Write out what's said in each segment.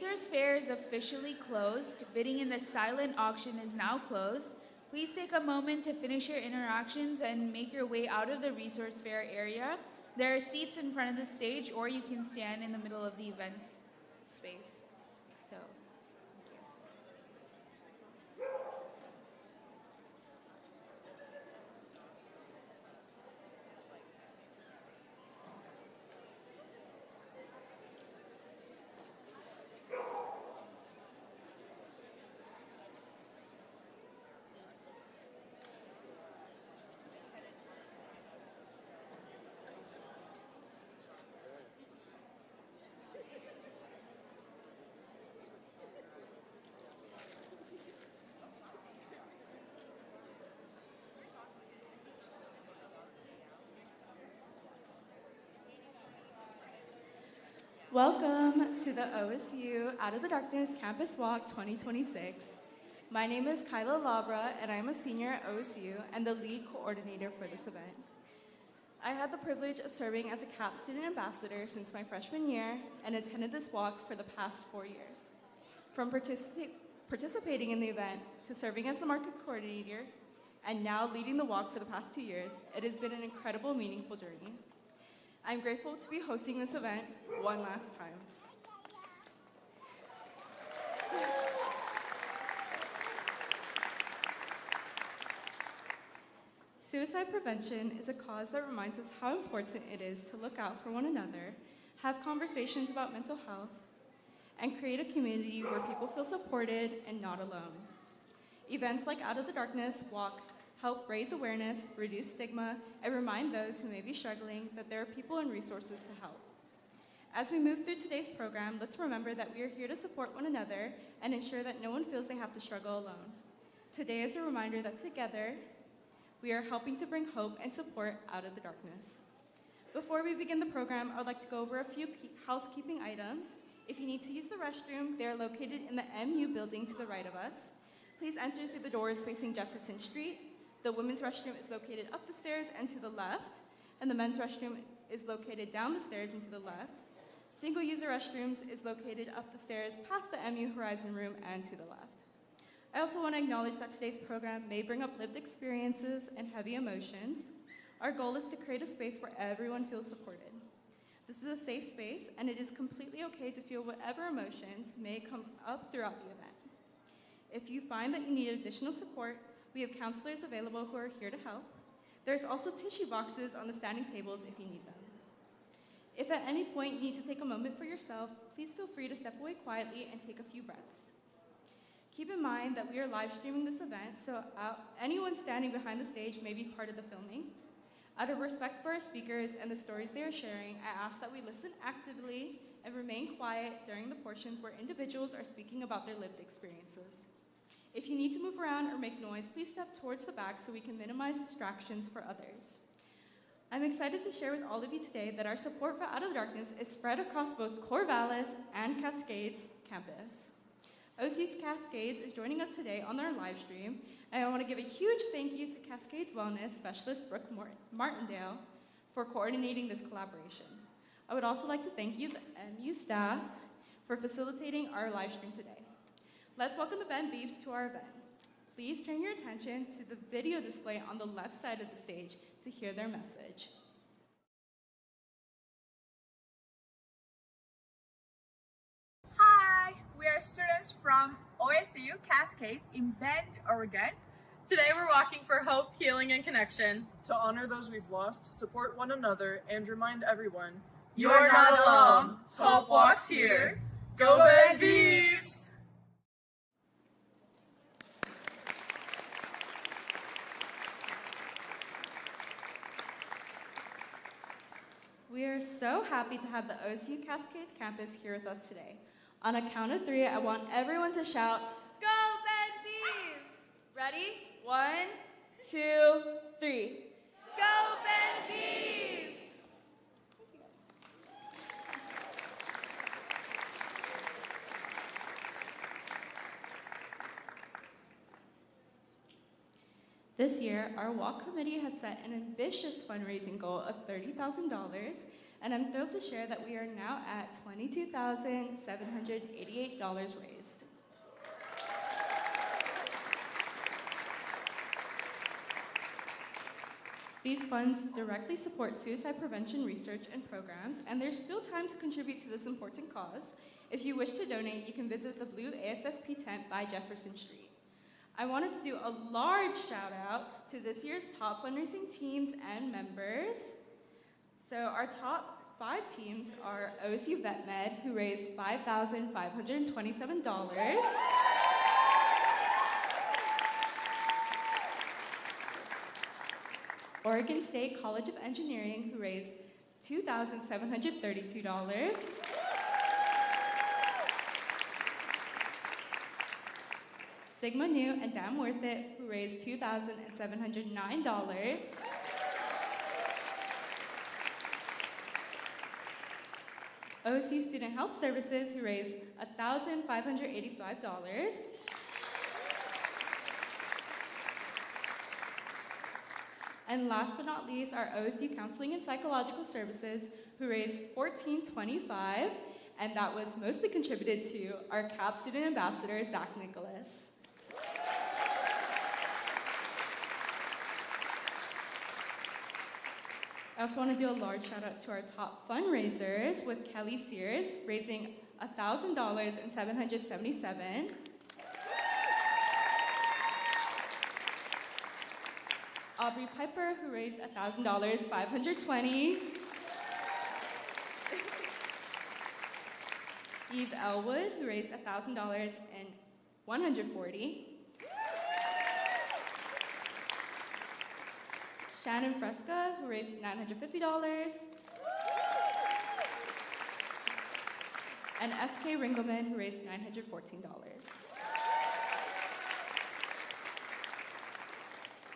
resource fair is officially closed. Bidding in the silent auction is now closed. Please take a moment to finish your interactions and make your way out of the resource fair area. There are seats in front of the stage, or you can stand in the middle of the events space. So, thank you. Welcome to the OSU Out of the Darkness Campus Walk 2026. My name is Kyla Labra, and I'm a senior at OSU and the lead coordinator for this event. I had the privilege of serving as a CAP student ambassador since my freshman year and attended this walk for the past 4 years. From participating in the event to serving as the market coordinator and now leading the walk for the past 2 years, it has been an incredible, meaningful journey. I'm grateful to be hosting this event one last time. Suicide prevention is a cause that reminds us how important it is to look out for one another, have conversations about mental health, and create a community where people feel supported and not alone. Events like Out of the Darkness Walk help raise awareness, reduce stigma, and remind those who may be struggling that there are people and resources to help. As we move through today's program, let's remember that we are here to support one another and ensure that no one feels they have to struggle alone. Today is a reminder that together, we are helping to bring hope and support out of the darkness. Before we begin the program, I would like to go over a few housekeeping items. If you need to use the restroom, they are located in the MU building to the right of us. Please enter through the doors facing Jefferson Street. The women's restroom is located up the stairs and to the left, and the men's restroom is located down the stairs and to the left. Single-user restrooms is located up the stairs past the MU Horizon room and to the left. I also want to acknowledge that today's program may bring up lived experiences and heavy emotions. Our goal is to create a space where everyone feels supported. This is a safe space, and it is completely okay to feel whatever emotions may come up throughout the event. If you find that you need additional support, we have counselors available who are here to help. There's also tissue boxes on the standing tables if you need them. If at any point you need to take a moment for yourself, please feel free to step away quietly and take a few breaths. Keep in mind that we are live streaming this event, so anyone standing behind the stage may be part of the filming. Out of respect for our speakers and the stories they are sharing, I ask that we listen actively and remain quiet during the portions where individuals are speaking about their lived experiences. If you need to move around or make noise, please step towards the back so we can minimize distractions for others. I'm excited to share with all of you today that our support for Out of the Darkness is spread across both Corvallis and Cascades campus. OC's Cascades is joining us today on our live stream, and I want to give a huge thank you to Cascades Wellness Specialist Brooke Martindale for coordinating this collaboration. I would also like to thank you, the MU staff, for facilitating our live stream today. Let's welcome the Ben Beebs to our event. Please turn your attention to the video display on the left side of the stage to hear their message. Hi, we are students from OSU Cascades in Bend, Oregon. Today we're walking for hope, healing, and connection. To honor those we've lost, support one another, and remind everyone, You're not alone. Hope walks here. Go Ben Bees! We are so happy to have the OSU Cascades campus here with us today. On a count of 3, I want everyone to shout, "Go Ben Bees!" Ready? 1, 2, 3. Go Ben Bees! This year, our walk committee has set an ambitious fundraising goal of $30,000 and I'm thrilled to share that we are now at $22,788 raised. These funds directly support suicide prevention research and programs, and there's still time to contribute to this important cause. If you wish to donate, you can visit the blue AFSP tent by Jefferson Street. I wanted to do a large shout out to this year's top fundraising teams and members. So our top 5 teams are OSU Vet Med, who raised $5,527. Oregon State College of Engineering, who raised $2,732. Sigma Nu and Damn Worth It, who raised $2,709. OSU Student Health Services, who raised $1,585. And last but not least, our OSU Counseling and Psychological Services, who raised $1,425, and that was mostly contributed to our CAP student ambassador, Zach Nicholas. I also want to do a large shout out to our top fundraisers, with Kelly Sears raising $1,000,777. Aubrey Piper, who raised $1,000,520. Eve Elwood, who raised $1,000,140. Shannon Fresca, who raised $950. And S.K. Ringelman, who raised $914.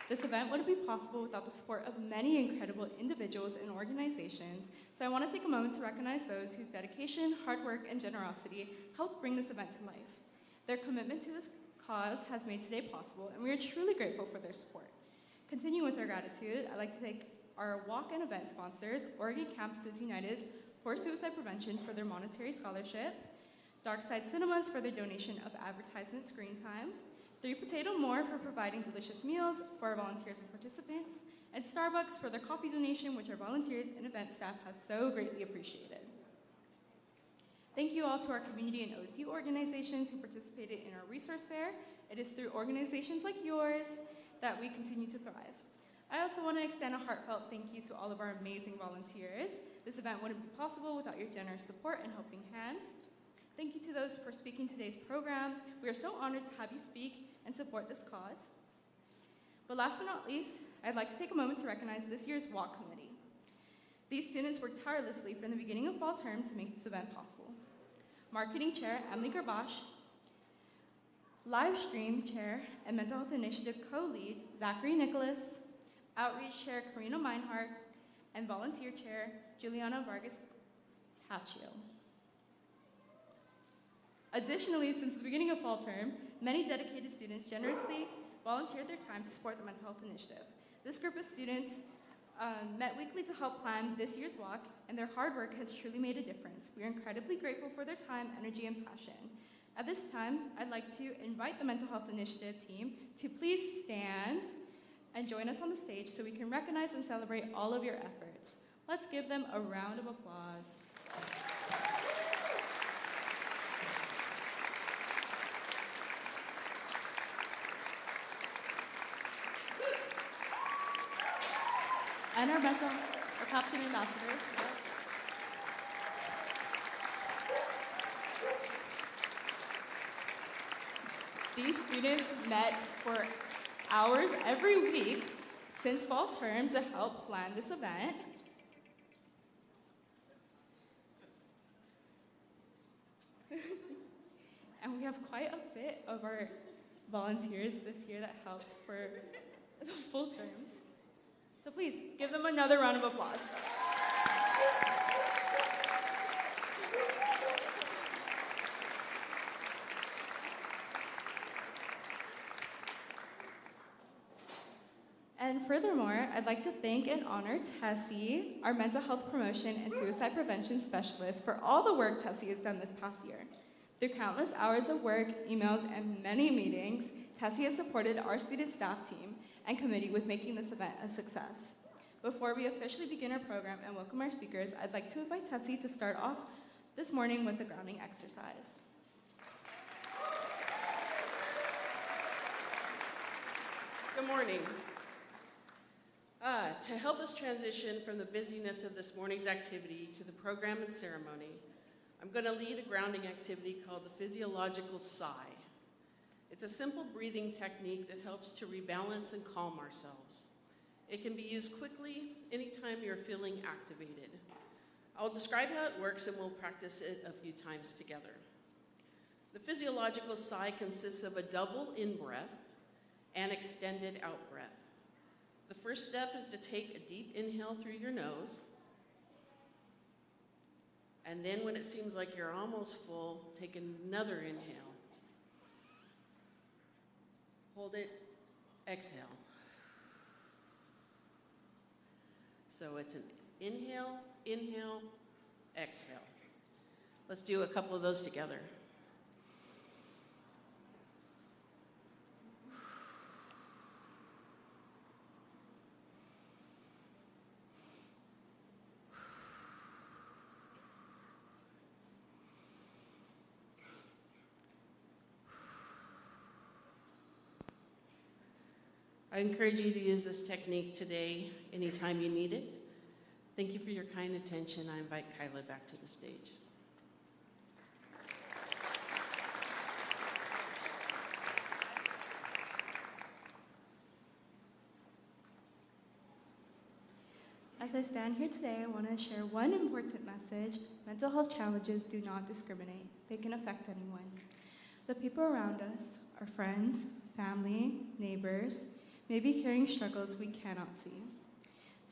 This event wouldn't be possible without the support of many incredible individuals and organizations, so I want to take a moment to recognize those whose dedication, hard work, and generosity helped bring this event to life. Their commitment to this cause has made today possible, and we are truly grateful for their support. Continuing with our gratitude, I'd like to thank our walk and event sponsors, Oregon Campuses United for Suicide Prevention for their monetary scholarship, Darkside Cinemas for their donation of advertisement screen time, 3 Potato More for providing delicious meals for our volunteers and participants, and Starbucks for their coffee donation, which our volunteers and event staff have so greatly appreciated. Thank you all to our community and OSU organizations who participated in our resource fair. It is through organizations like yours that we continue to thrive. I also want to extend a heartfelt thank you to all of our amazing volunteers. This event wouldn't be possible without your generous support and helping hands. Thank you to those for speaking today's program. We are so honored to have you speak and support this cause. But last but not least, I'd like to take a moment to recognize this year's walk committee. These students worked tirelessly from the beginning of fall term to make this event possible. Marketing Chair Emily Garbash, Live Stream Chair and Mental Health Initiative Co-Lead Zachary Nicholas, Outreach Chair Karina Meinhardt, and Volunteer Chair Juliana Vargas Paccio. Additionally, since the beginning of fall term, many dedicated students generously volunteered their time to support the Mental Health Initiative. This group of students met weekly to help plan this year's walk, and their hard work has truly made a difference. We are incredibly grateful for their time, energy, and passion. At this time, I'd like to invite the Mental Health Initiative team to please stand and join us on the stage so we can recognize and celebrate all of your efforts. Let's give them a round of applause. And our CAP student ambassadors. These students met for hours every week since fall term to help plan this event. And we have quite a bit of our volunteers this year that helped for the full terms. So please, give them another round of applause. And furthermore, I'd like to thank and honor Tessie, our mental health promotion and suicide prevention specialist, for all the work Tessie has done this past year. Through countless hours of work, emails, and many meetings, Tessie has supported our student staff team and committee with making this event a success. Before we officially begin our program and welcome our speakers, I'd like to invite Tessie to start off this morning with a grounding exercise. Good morning. To help us transition from the busyness of this morning's activity to the program and ceremony, I'm going to lead a grounding activity called the physiological sigh. It's a simple breathing technique that helps to rebalance and calm ourselves. It can be used quickly anytime you're feeling activated. I'll describe how it works and we'll practice it a few times together. The physiological sigh consists of a double in-breath and extended out-breath. The first step is to take a deep inhale through your nose, and then when it seems like you're almost full, take another inhale. Hold it, exhale. So it's an inhale, inhale, exhale. Let's do a couple of those together. I encourage you to use this technique today, anytime you need it. Thank you for your kind attention. I invite Kyla back to the stage. As I stand here today, I want to share one important message. Mental health challenges do not discriminate. They can affect anyone. The people around us, our friends, family, neighbors, may be carrying struggles we cannot see.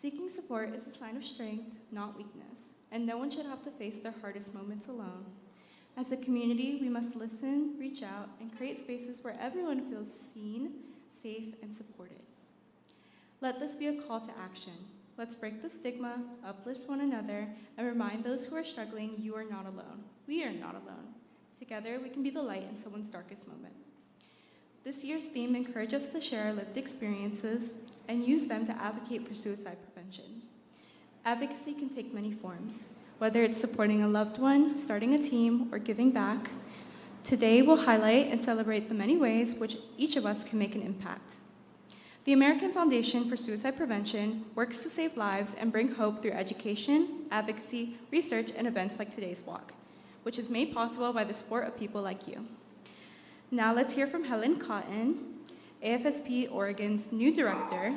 Seeking support is a sign of strength, not weakness, and no one should have to face their hardest moments alone. As a community, we must listen, reach out, and create spaces where everyone feels seen, safe, and supported. Let this be a call to action. Let's break the stigma, uplift one another, and remind those who are struggling you are not alone. We are not alone. Together, we can be the light in someone's darkest moment. This year's theme encourages us to share our lived experiences and use them to advocate for suicide prevention. Advocacy can take many forms, whether it's supporting a loved one, starting a team, or giving back. Today, we'll highlight and celebrate the many ways which each of us can make an impact. The American Foundation for Suicide Prevention works to save lives and bring hope through education, advocacy, research, and events like today's walk, which is made possible by the support of people like you. Now let's hear from Helen Cotton, AFSP Oregon's new director.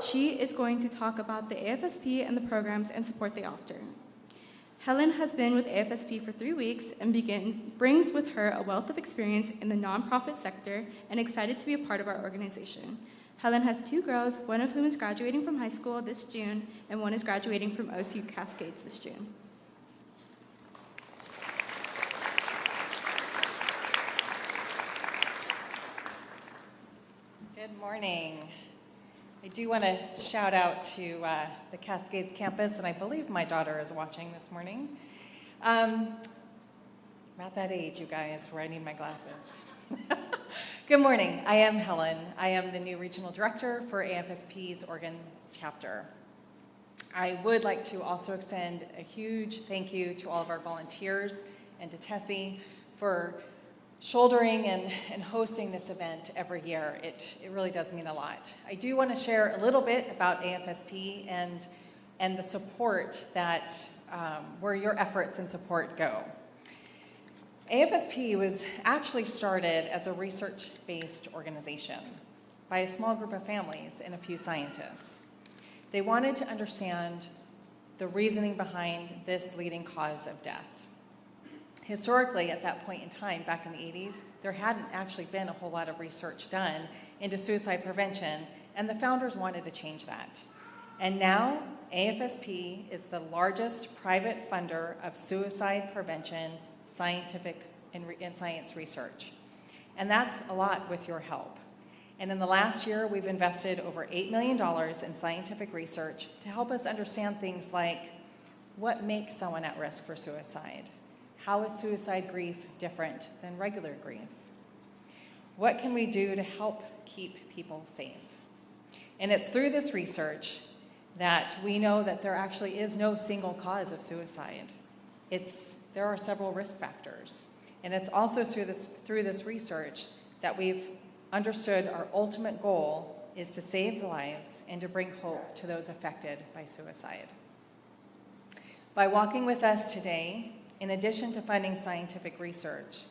She is going to talk about the AFSP and the programs and support they offer. Helen has been with AFSP for 3 weeks and brings with her a wealth of experience in the nonprofit sector and excited to be a part of our organization. Helen has 2 girls, one of whom is graduating from high school this June, and one is graduating from OSU Cascades this June. Good morning. I do want to shout out to the Cascades campus, and I believe my daughter is watching this morning. I'm at that age, you guys, where I need my glasses. Good morning. I am Helen. I am the new regional director for AFSP's Oregon chapter. I would like to also extend a huge thank you to all of our volunteers and to Tessie for shouldering and hosting this event every year. It really does mean a lot. I do want to share a little bit about AFSP and the support that, where your efforts and support go. AFSP was actually started as a research-based organization by a small group of families and a few scientists. They wanted to understand the reasoning behind this leading cause of death. Historically, at that point in time, back in the 80s, there hadn't actually been a whole lot of research done into suicide prevention, and the founders wanted to change that. And now, AFSP is the largest private funder of suicide prevention, scientific and science research. And that's a lot with your help. And in the last year, we've invested over $8 million in scientific research to help us understand things like what makes someone at risk for suicide? How is suicide grief different than regular grief? What can we do to help keep people safe? And it's through this research that we know that there actually is no single cause of suicide. There are several risk factors. And it's also through this research that we've understood our ultimate goal is to save lives and to bring hope to those affected by suicide. By walking with us today, in addition to funding scientific research,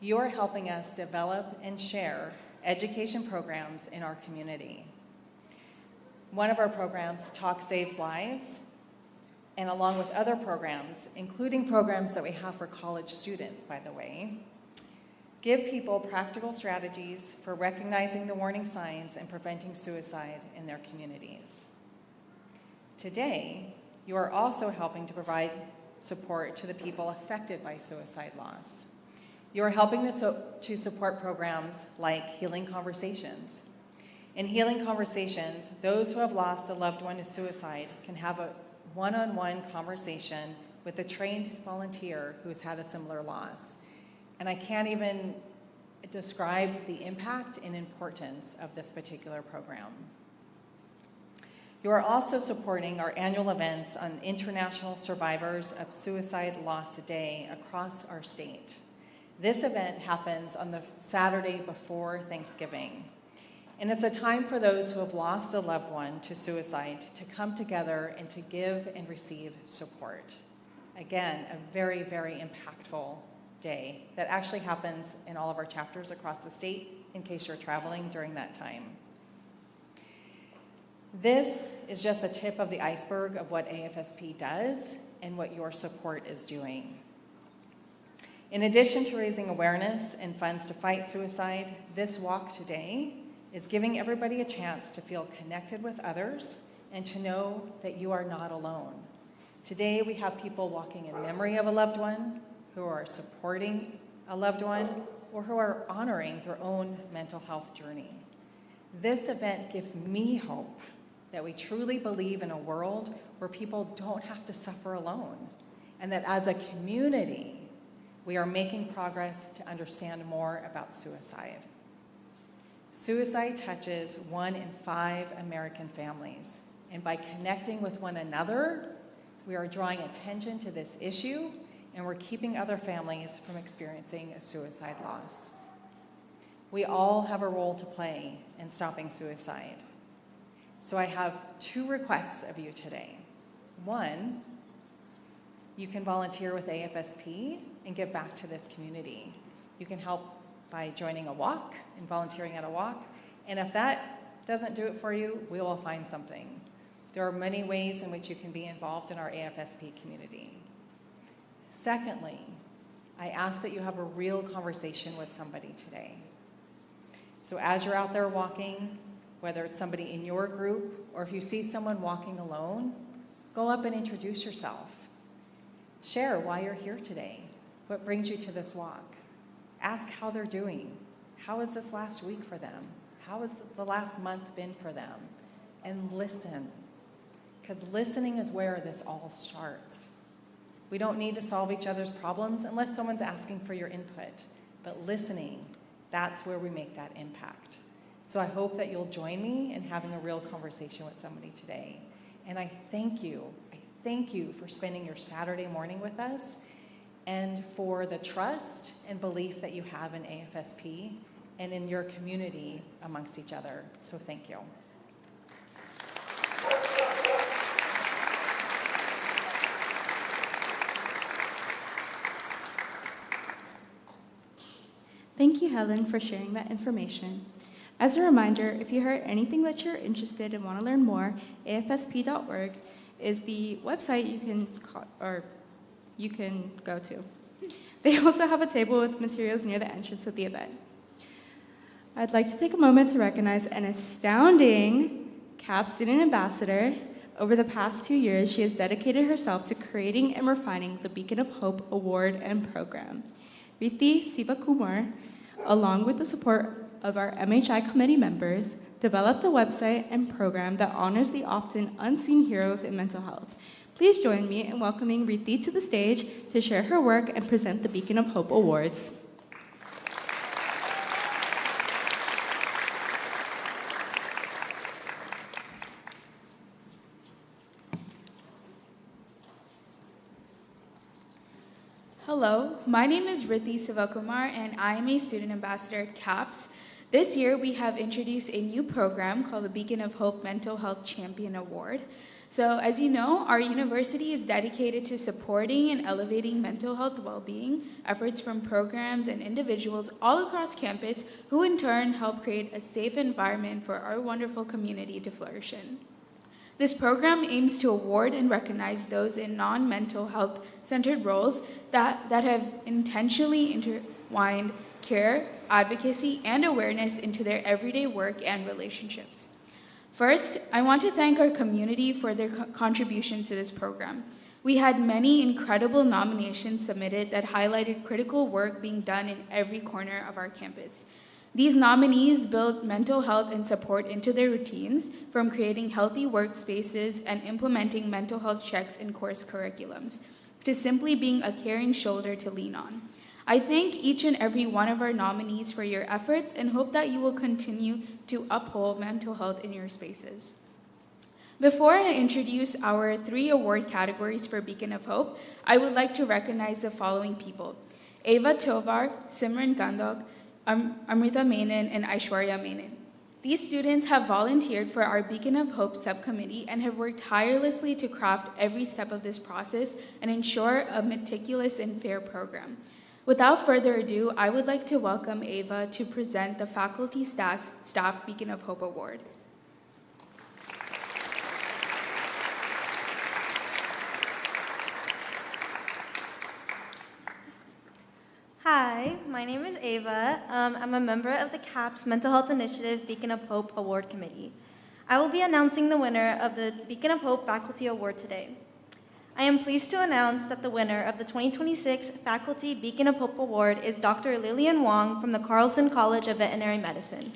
you are helping us develop and share education programs in our community. One of our programs, Talk Saves Lives, and along with other programs, including programs that we have for college students, by the way, give people practical strategies for recognizing the warning signs and preventing suicide in their communities. Today, you are also helping to provide support to the people affected by suicide loss. You are helping to support programs like Healing Conversations. In Healing Conversations, those who have lost a loved one to suicide can have a one-on-one conversation with a trained volunteer who's had a similar loss. And I can't even describe the impact and importance of this particular program. You are also supporting our annual events on International Survivors of Suicide Loss Day across our state. This event happens on the Saturday before Thanksgiving. And it's a time for those who have lost a loved one to suicide to come together and to give and receive support. Again, a very, very impactful day that actually happens in all of our chapters across the state in case you're traveling during that time. This is just a tip of the iceberg of what AFSP does and what your support is doing. In addition to raising awareness and funds to fight suicide, this walk today is giving everybody a chance to feel connected with others and to know that you are not alone. Today we have people walking in memory of a loved one, who are supporting a loved one, or who are honoring their own mental health journey. This event gives me hope that we truly believe in a world where people don't have to suffer alone, and that as a community, we are making progress to understand more about suicide. Suicide touches 1 in 5 American families, and by connecting with one another, we are drawing attention to this issue, and we're keeping other families from experiencing a suicide loss. We all have a role to play in stopping suicide. So I have 2 requests of you today. 1, you can volunteer with AFSP and give back to this community. You can help by joining a walk and volunteering at a walk. And if that doesn't do it for you, we will find something. There are many ways in which you can be involved in our AFSP community. Secondly, I ask that you have a real conversation with somebody today. So as you're out there walking, whether it's somebody in your group or if you see someone walking alone, go up and introduce yourself. Share why you're here today, what brings you to this walk. Ask how they're doing. How has this last week for them? How has the last month been for them? And listen, because listening is where this all starts. We don't need to solve each other's problems unless someone's asking for your input. But listening, that's where we make that impact. So I hope that you'll join me in having a real conversation with somebody today. And I thank you for spending your Saturday morning with us and for the trust and belief that you have in AFSP and in your community amongst each other. So thank you. Thank you, Helen, for sharing that information. As a reminder, if you heard anything that you're interested and want to learn more, afsp.org is the website you can go to. They also have a table with materials near the entrance of the event. I'd like to take a moment to recognize an astounding CAP student ambassador. Over the past 2 years, she has dedicated herself to creating and refining the Beacon of Hope Award and program. Riti Sivakumar, along with the support of our MHI committee members, developed a website and program that honors the often unseen heroes in mental health. Please join me in welcoming Riti to the stage to share her work and present the Beacon of Hope Awards. Hello, my name is Riti Sivakumar and I am a student ambassador at CAPS. This year we have introduced a new program called the Beacon of Hope Mental Health Champion Award. So as you know, our university is dedicated to supporting and elevating mental health well-being efforts from programs and individuals all across campus who in turn help create a safe environment for our wonderful community to flourish in. This program aims to award and recognize those in non-mental health-centered roles that have intentionally intertwined care, advocacy, and awareness into their everyday work and relationships. First, I want to thank our community for their contributions to this program. We had many incredible nominations submitted that highlighted critical work being done in every corner of our campus. These nominees build mental health and support into their routines, from creating healthy workspaces and implementing mental health checks in course curriculums, to simply being a caring shoulder to lean on. I thank each and every one of our nominees for your efforts and hope that you will continue to uphold mental health in your spaces. Before I introduce our 3 award categories for Beacon of Hope, I would like to recognize the following people: Ava Tovar, Simran Gandok, Amrita Menon, and Aishwarya Menon. These students have volunteered for our Beacon of Hope subcommittee and have worked tirelessly to craft every step of this process and ensure a meticulous and fair program. Without further ado, I would like to welcome Ava to present the Faculty Staff Beacon of Hope Award. Hi, my name is Ava. I'm a member of the CAPS Mental Health Initiative Beacon of Hope Award Committee. I will be announcing the winner of the Beacon of Hope Faculty Award today. I am pleased to announce that the winner of the 2026 Faculty Beacon of Hope Award is Dr. Lillian Wong from the Carlson College of Veterinary Medicine.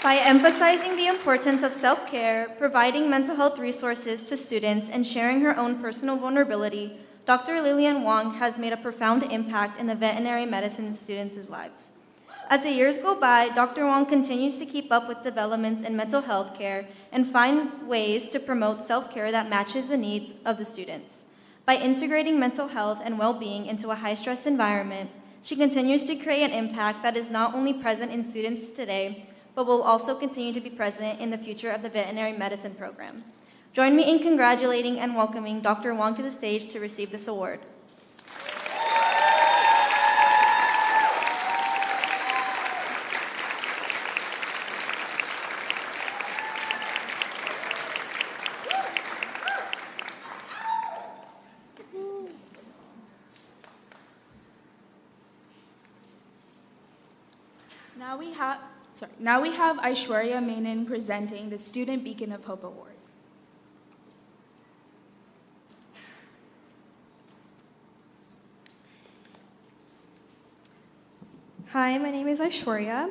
By emphasizing the importance of self-care, providing mental health resources to students, and sharing her own personal vulnerability, Dr. Lillian Wong has made a profound impact in the veterinary medicine students' lives. As the years go by, Dr. Wong continues to keep up with developments in mental health care and find ways to promote self-care that matches the needs of the students. By integrating mental health and well-being into a high-stress environment, she continues to create an impact that is not only present in students today, but will also continue to be present in the future of the veterinary medicine program. Join me in congratulating and welcoming Dr. Wong to the stage to receive this award. Now we have Aishwarya Menon presenting the Student Beacon of Hope Award. Hi, my name is Aishwarya,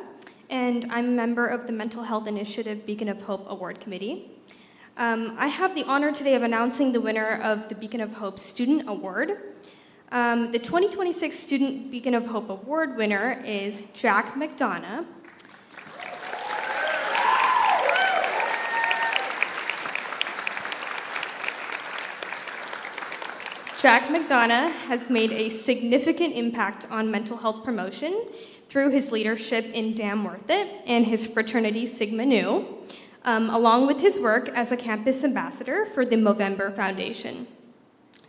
and I'm a member of the Mental Health Initiative Beacon of Hope Award Committee. I have the honor today of announcing the winner of the Beacon of Hope Student Award. The 2026 Student Beacon of Hope Award winner is Jack McDonough. Jack McDonough has made a significant impact on mental health promotion through his leadership in Damn Worth It and his fraternity Sigma Nu, along with his work as a campus ambassador for the Movember Foundation.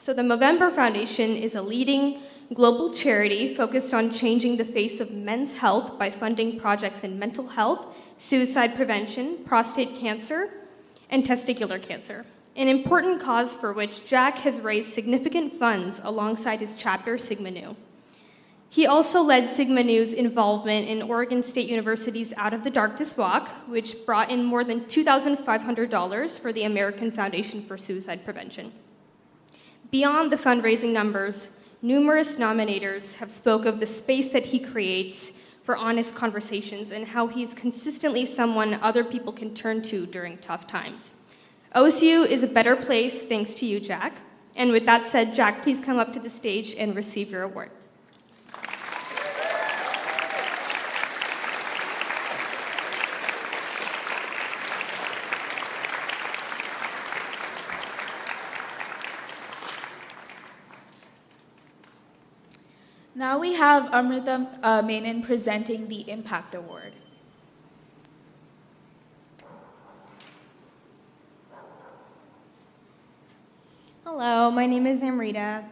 So the Movember Foundation is a leading global charity focused on changing the face of men's health by funding projects in mental health, suicide prevention, prostate cancer, and testicular cancer, an important cause for which Jack has raised significant funds alongside his chapter Sigma Nu. He also led Sigma Nu's involvement in Oregon State University's Out of the Darkness Walk, which brought in more than $2,500 for the American Foundation for Suicide Prevention. Beyond the fundraising numbers, numerous nominators have spoke of the space that he creates for honest conversations and how he's consistently someone other people can turn to during tough times. OSU is a better place thanks to you, Jack. And with that said, Jack, please come up to the stage and receive your award. Now we have Amrita Menon presenting the Impact Award. Hello, my name is Amrita,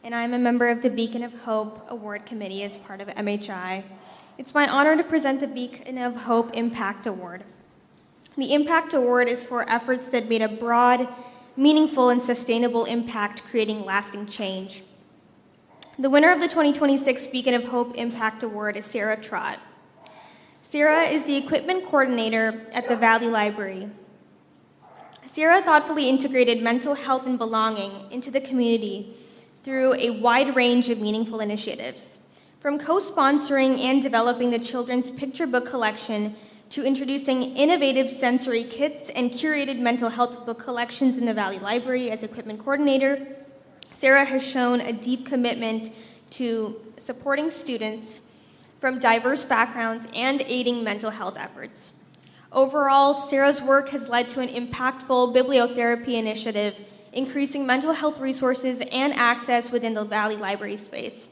and I'm a member of the Beacon of Hope Award Committee as part of MHI. It's my honor to present the Beacon of Hope Impact Award. The Impact Award is for efforts that made a broad, meaningful, and sustainable impact, creating lasting change. The winner of the 2026 Beacon of Hope Impact Award is Sarah Trott. Sarah is the equipment coordinator at the Valley Library. Sarah thoughtfully integrated mental health and belonging into the community through a wide range of meaningful initiatives. From co-sponsoring and developing the children's picture book collection to introducing innovative sensory kits and curated mental health book collections in the Valley Library as equipment coordinator, Sarah has shown a deep commitment to supporting students from diverse backgrounds and aiding mental health efforts. Overall, Sarah's work has led to an impactful bibliotherapy initiative, increasing mental health resources and access within the Valley Library space.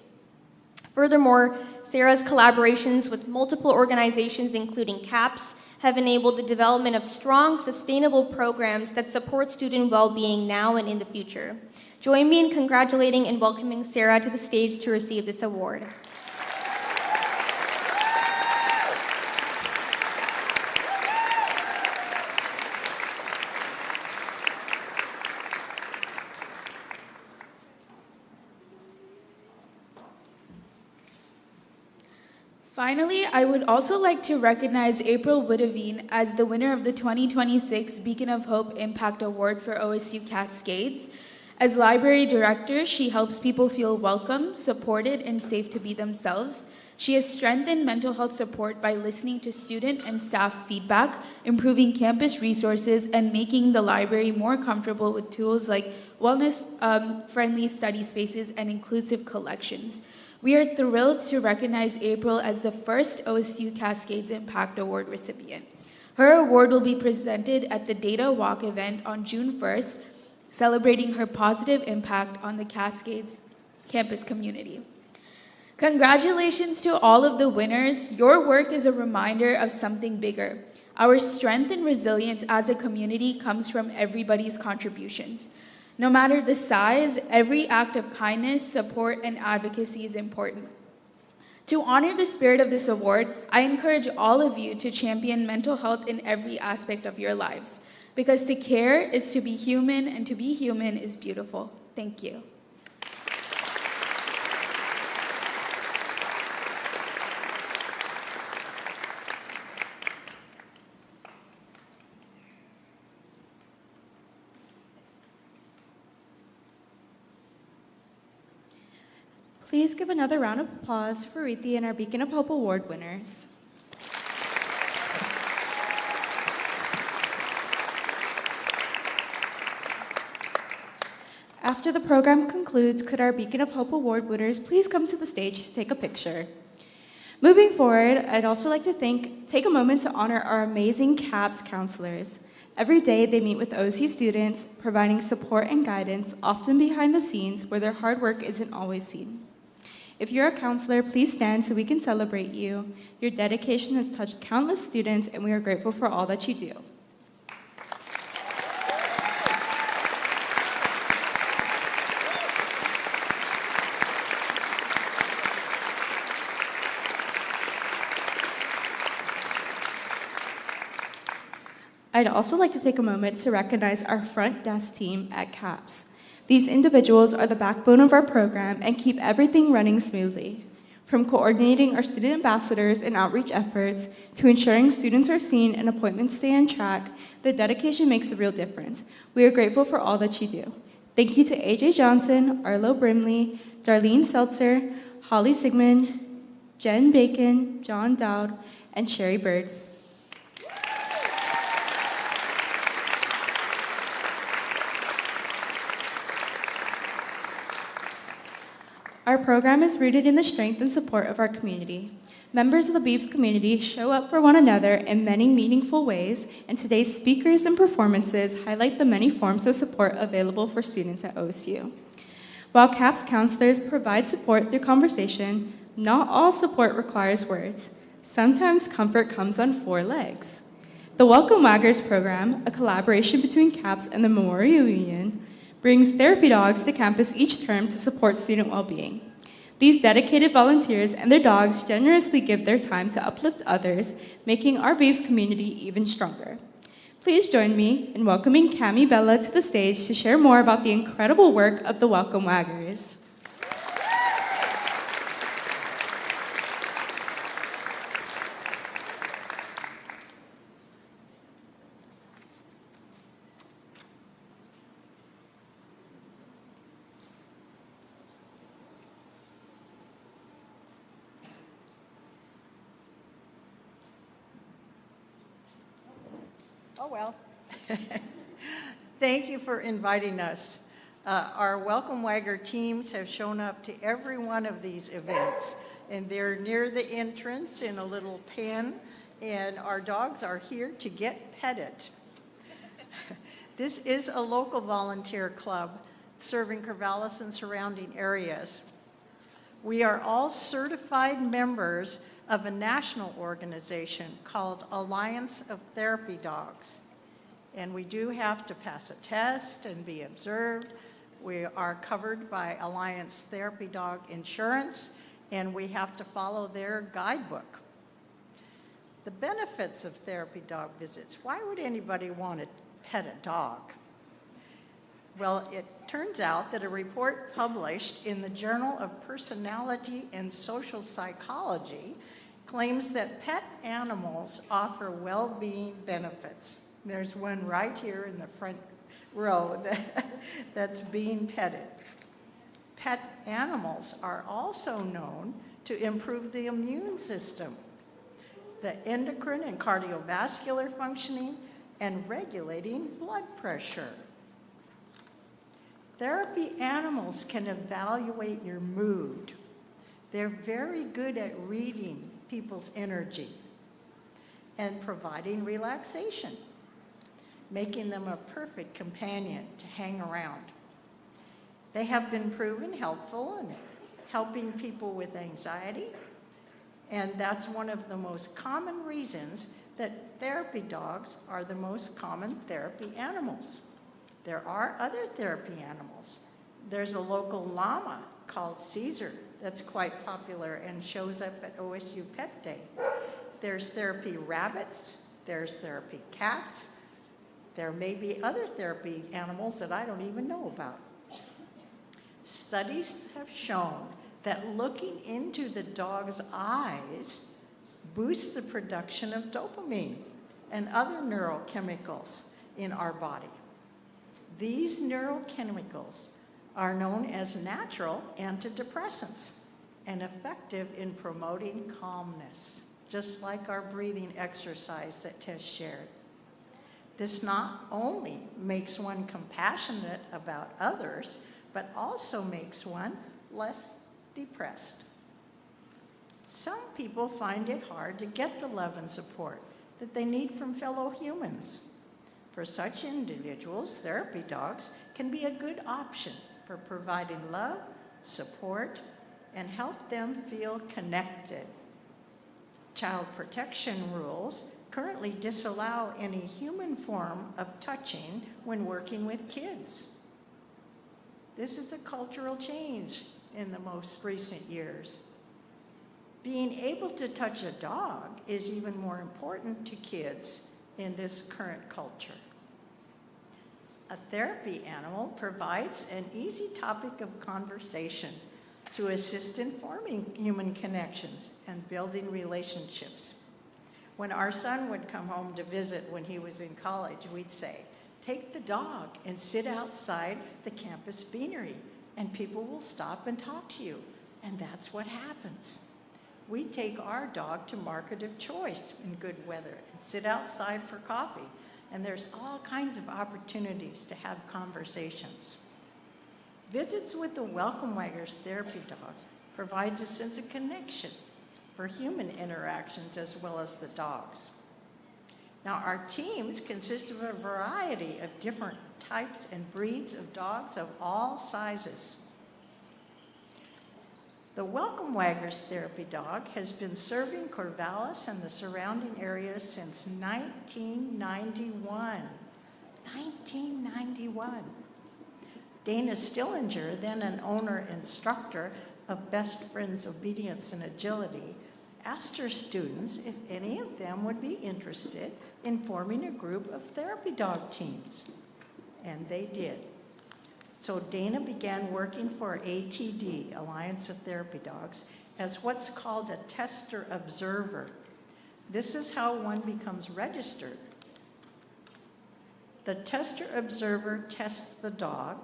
Furthermore, Sarah's collaborations with multiple organizations, including CAPS, have enabled the development of strong, sustainable programs that support student well-being now and in the future. Join me in congratulating and welcoming Sarah to the stage to receive this award. Finally, I would also like to recognize April Woodavine as the winner of the 2026 Beacon of Hope Impact Award for OSU Cascades. As library director, she helps people feel welcome, supported, and safe to be themselves. She has strengthened mental health support by listening to student and staff feedback, improving campus resources, and making the library more comfortable with tools like wellness-friendly study spaces and inclusive collections. We are thrilled to recognize April as the first OSU Cascades Impact Award recipient. Her award will be presented at the Data Walk event on June 1st, celebrating her positive impact on the Cascades campus community. Congratulations to all of the winners. Your work is a reminder of something bigger. Our strength and resilience as a community comes from everybody's contributions. No matter the size, every act of kindness, support, and advocacy is important. To honor the spirit of this award, I encourage all of you to champion mental health in every aspect of your lives, because to care is to be human, and to be human is beautiful. Thank you. Please give another round of applause for Rithi and our Beacon of Hope Award winners. After the program concludes, could our Beacon of Hope Award winners please come to the stage to take a picture? Moving forward, I'd also like to take a moment to honor our amazing CAPS counselors. Every day, they meet with OSU students, providing support and guidance, often behind the scenes where their hard work isn't always seen. If you're a counselor, please stand so we can celebrate you. Your dedication has touched countless students, and we are grateful for all that you do. I'd also like to take a moment to recognize our front desk team at CAPS. These individuals are the backbone of our program and keep everything running smoothly. From coordinating our student ambassadors and outreach efforts to ensuring students are seen and appointments stay on track, their dedication makes a real difference. We are grateful for all that you do. Thank you to AJ Johnson, Arlo Brimley, Darlene Seltzer, Holly Sigmund, Jen Bacon, John Dowd, and Sherry Bird. Our program is rooted in the strength and support of our community. Members of the Beebs community show up for one another in many meaningful ways, and today's speakers and performances highlight the many forms of support available for students at OSU. While CAPS counselors provide support through conversation, not all support requires words. Sometimes comfort comes on 4 legs. The Welcome Waggers program, a collaboration between CAPS and the Memorial Union, brings therapy dogs to campus each term to support student well-being. These dedicated volunteers and their dogs generously give their time to uplift others, making our Beebs community even stronger. Please join me in welcoming Cami Bella to the stage to share more about the incredible work of the Welcome Waggers. Oh, well. Thank you for inviting us. Our Welcome Wagger teams have shown up to every one of these events, and they're near the entrance in a little pen, and our dogs are here to get petted. This is a local volunteer club serving Corvallis and surrounding areas. We are all certified members of a national organization called Alliance of Therapy Dogs. And we do have to pass a test and be observed. We are covered by Alliance Therapy Dog Insurance, and we have to follow their guidebook. The benefits of therapy dog visits. Why would anybody want to pet a dog? Well, it turns out that a report published in the Journal of Personality and Social Psychology claims that pet animals offer well-being benefits. There's one right here in the front row that's being petted. Pet animals are also known to improve the immune system, the endocrine and cardiovascular functioning, and regulating blood pressure. Therapy animals can evaluate your mood. They're very good at reading people's energy and providing relaxation, making them a perfect companion to hang around. They have been proven helpful in helping people with anxiety, and that's one of the most common reasons that therapy dogs are the most common therapy animals. There are other therapy animals. There's a local llama called Caesar that's quite popular and shows up at OSU Pet Day. There's therapy rabbits, there's therapy cats. There may be other therapy animals that I don't even know about. Studies have shown that looking into the dog's eyes boosts the production of dopamine and other neurochemicals in our body. These neurochemicals are known as natural antidepressants and effective in promoting calmness, just like our breathing exercise that Tess shared. This not only makes one compassionate about others, but also makes one less depressed. Some people find it hard to get the love and support that they need from fellow humans. For such individuals, therapy dogs can be a good option for providing love, support, and help them feel connected. Child protection rules currently disallow any human form of touching when working with kids. This is a cultural change in the most recent years. Being able to touch a dog is even more important to kids in this current culture. A therapy animal provides an easy topic of conversation to assist in forming human connections and building relationships. When our son would come home to visit when he was in college, we'd say, take the dog and sit outside the campus beanery, and people will stop and talk to you. And that's what happens. We take our dog to Market of Choice in good weather and sit outside for coffee. And there's all kinds of opportunities to have conversations. Visits with the Welcome Waggers therapy dog provides a sense of connection for human interactions as well as the dogs. Now, our teams consist of a variety of different types and breeds of dogs of all sizes. The Welcome Waggers therapy dog has been serving Corvallis and the surrounding areas since 1991. 1991. Dana Stillinger, then an owner-instructor of Best Friends Obedience and Agility, asked her students if any of them would be interested in forming a group of therapy dog teams. And they did. So Dana began working for ATD, Alliance of Therapy Dogs, as what's called a tester observer. This is how one becomes registered. The tester observer tests the dog,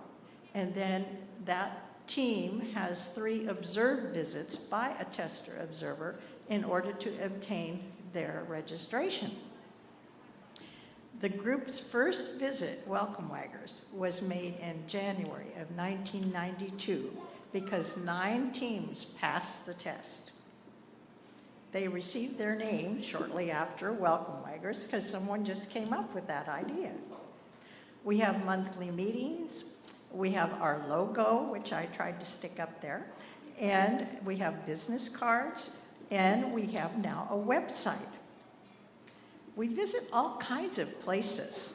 and then that team has 3 observed visits by a tester observer in order to obtain their registration. The group's first visit, Welcome Waggers, was made in January of 1992 because 9 teams passed the test. They received their name shortly after Welcome Waggers because someone just came up with that idea. We have monthly meetings. We have our logo, which I tried to stick up there, and we have business cards, and we have now a website. We visit all kinds of places.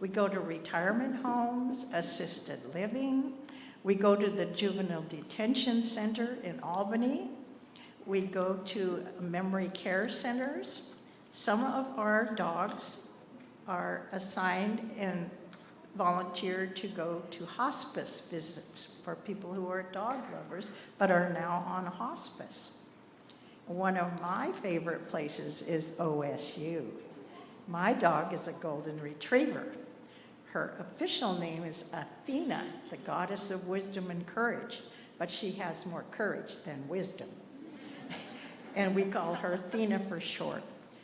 We go to retirement homes, assisted living. We go to the Juvenile Detention Center in Albany. We go to memory care centers. Some of our dogs are assigned and volunteered to go to hospice visits for people who are dog lovers but are now on hospice. One of my favorite places is OSU. My dog is a golden retriever. Her official name is Athena, the goddess of wisdom and courage, but she has more courage than wisdom. And we call her Athena for short.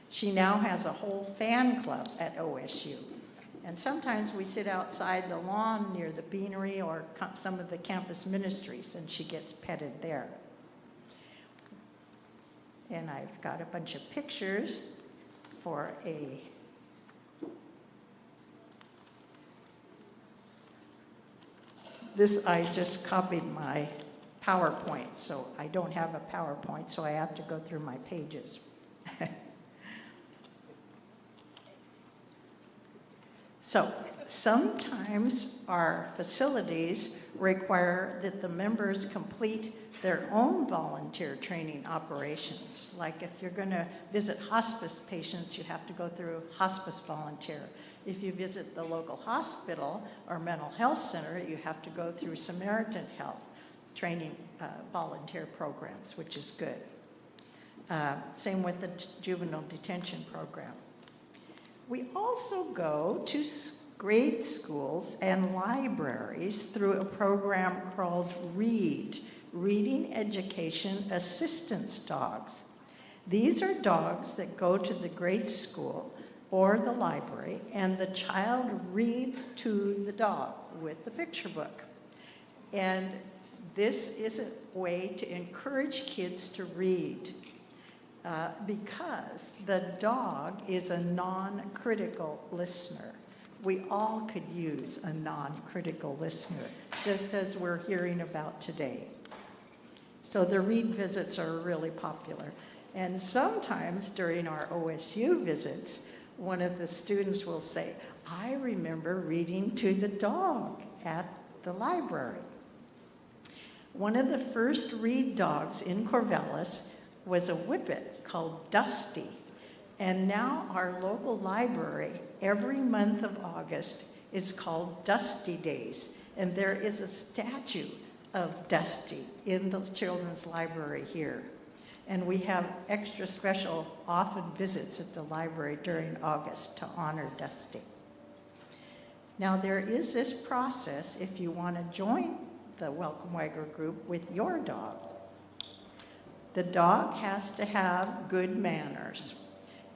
She now has a whole fan club at OSU. And sometimes we sit outside the lawn near the beanery or some of the campus ministries, and she gets petted there. And I've got a bunch of pictures for I just copied my PowerPoint, so I don't have a PowerPoint, so I have to go through my pages. So sometimes our facilities require that the members complete their own volunteer training operations. Like if you're going to visit hospice patients, you have to go through hospice volunteer. If you visit the local hospital or mental health center, you have to go through Samaritan Health training volunteer programs, which is good. Same with the juvenile detention program. We also go to grade schools and libraries through a program called READ, Reading Education Assistance Dogs. These are dogs that go to the grade school or the library, and the child reads to the dog with the picture book. And this is a way to encourage kids to read. Because the dog is a non-critical listener. We all could use a non-critical listener, just as we're hearing about today. So the read visits are really popular. And sometimes during our OSU visits, one of the students will say, I remember reading to the dog at the library. One of the first read dogs in Corvallis was a whippet called Dusty. And now our local library, every month of August, is called Dusty Days. And there is a statue of Dusty in the children's library here. And we have extra special often visits at the library during August to honor Dusty. Now there is this process if you want to join the Welcome Wagger group with your dog. The dog has to have good manners.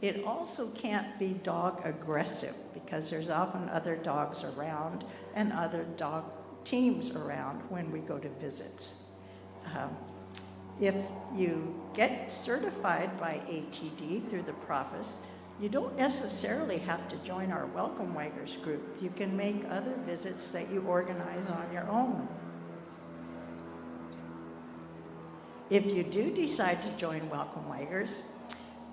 It also can't be dog aggressive because there's often other dogs around and other dog teams around when we go to visits. If you get certified by ATD through the process, you don't necessarily have to join our Welcome Waggers group. You can make other visits that you organize on your own. If you do decide to join Welcome Waggers,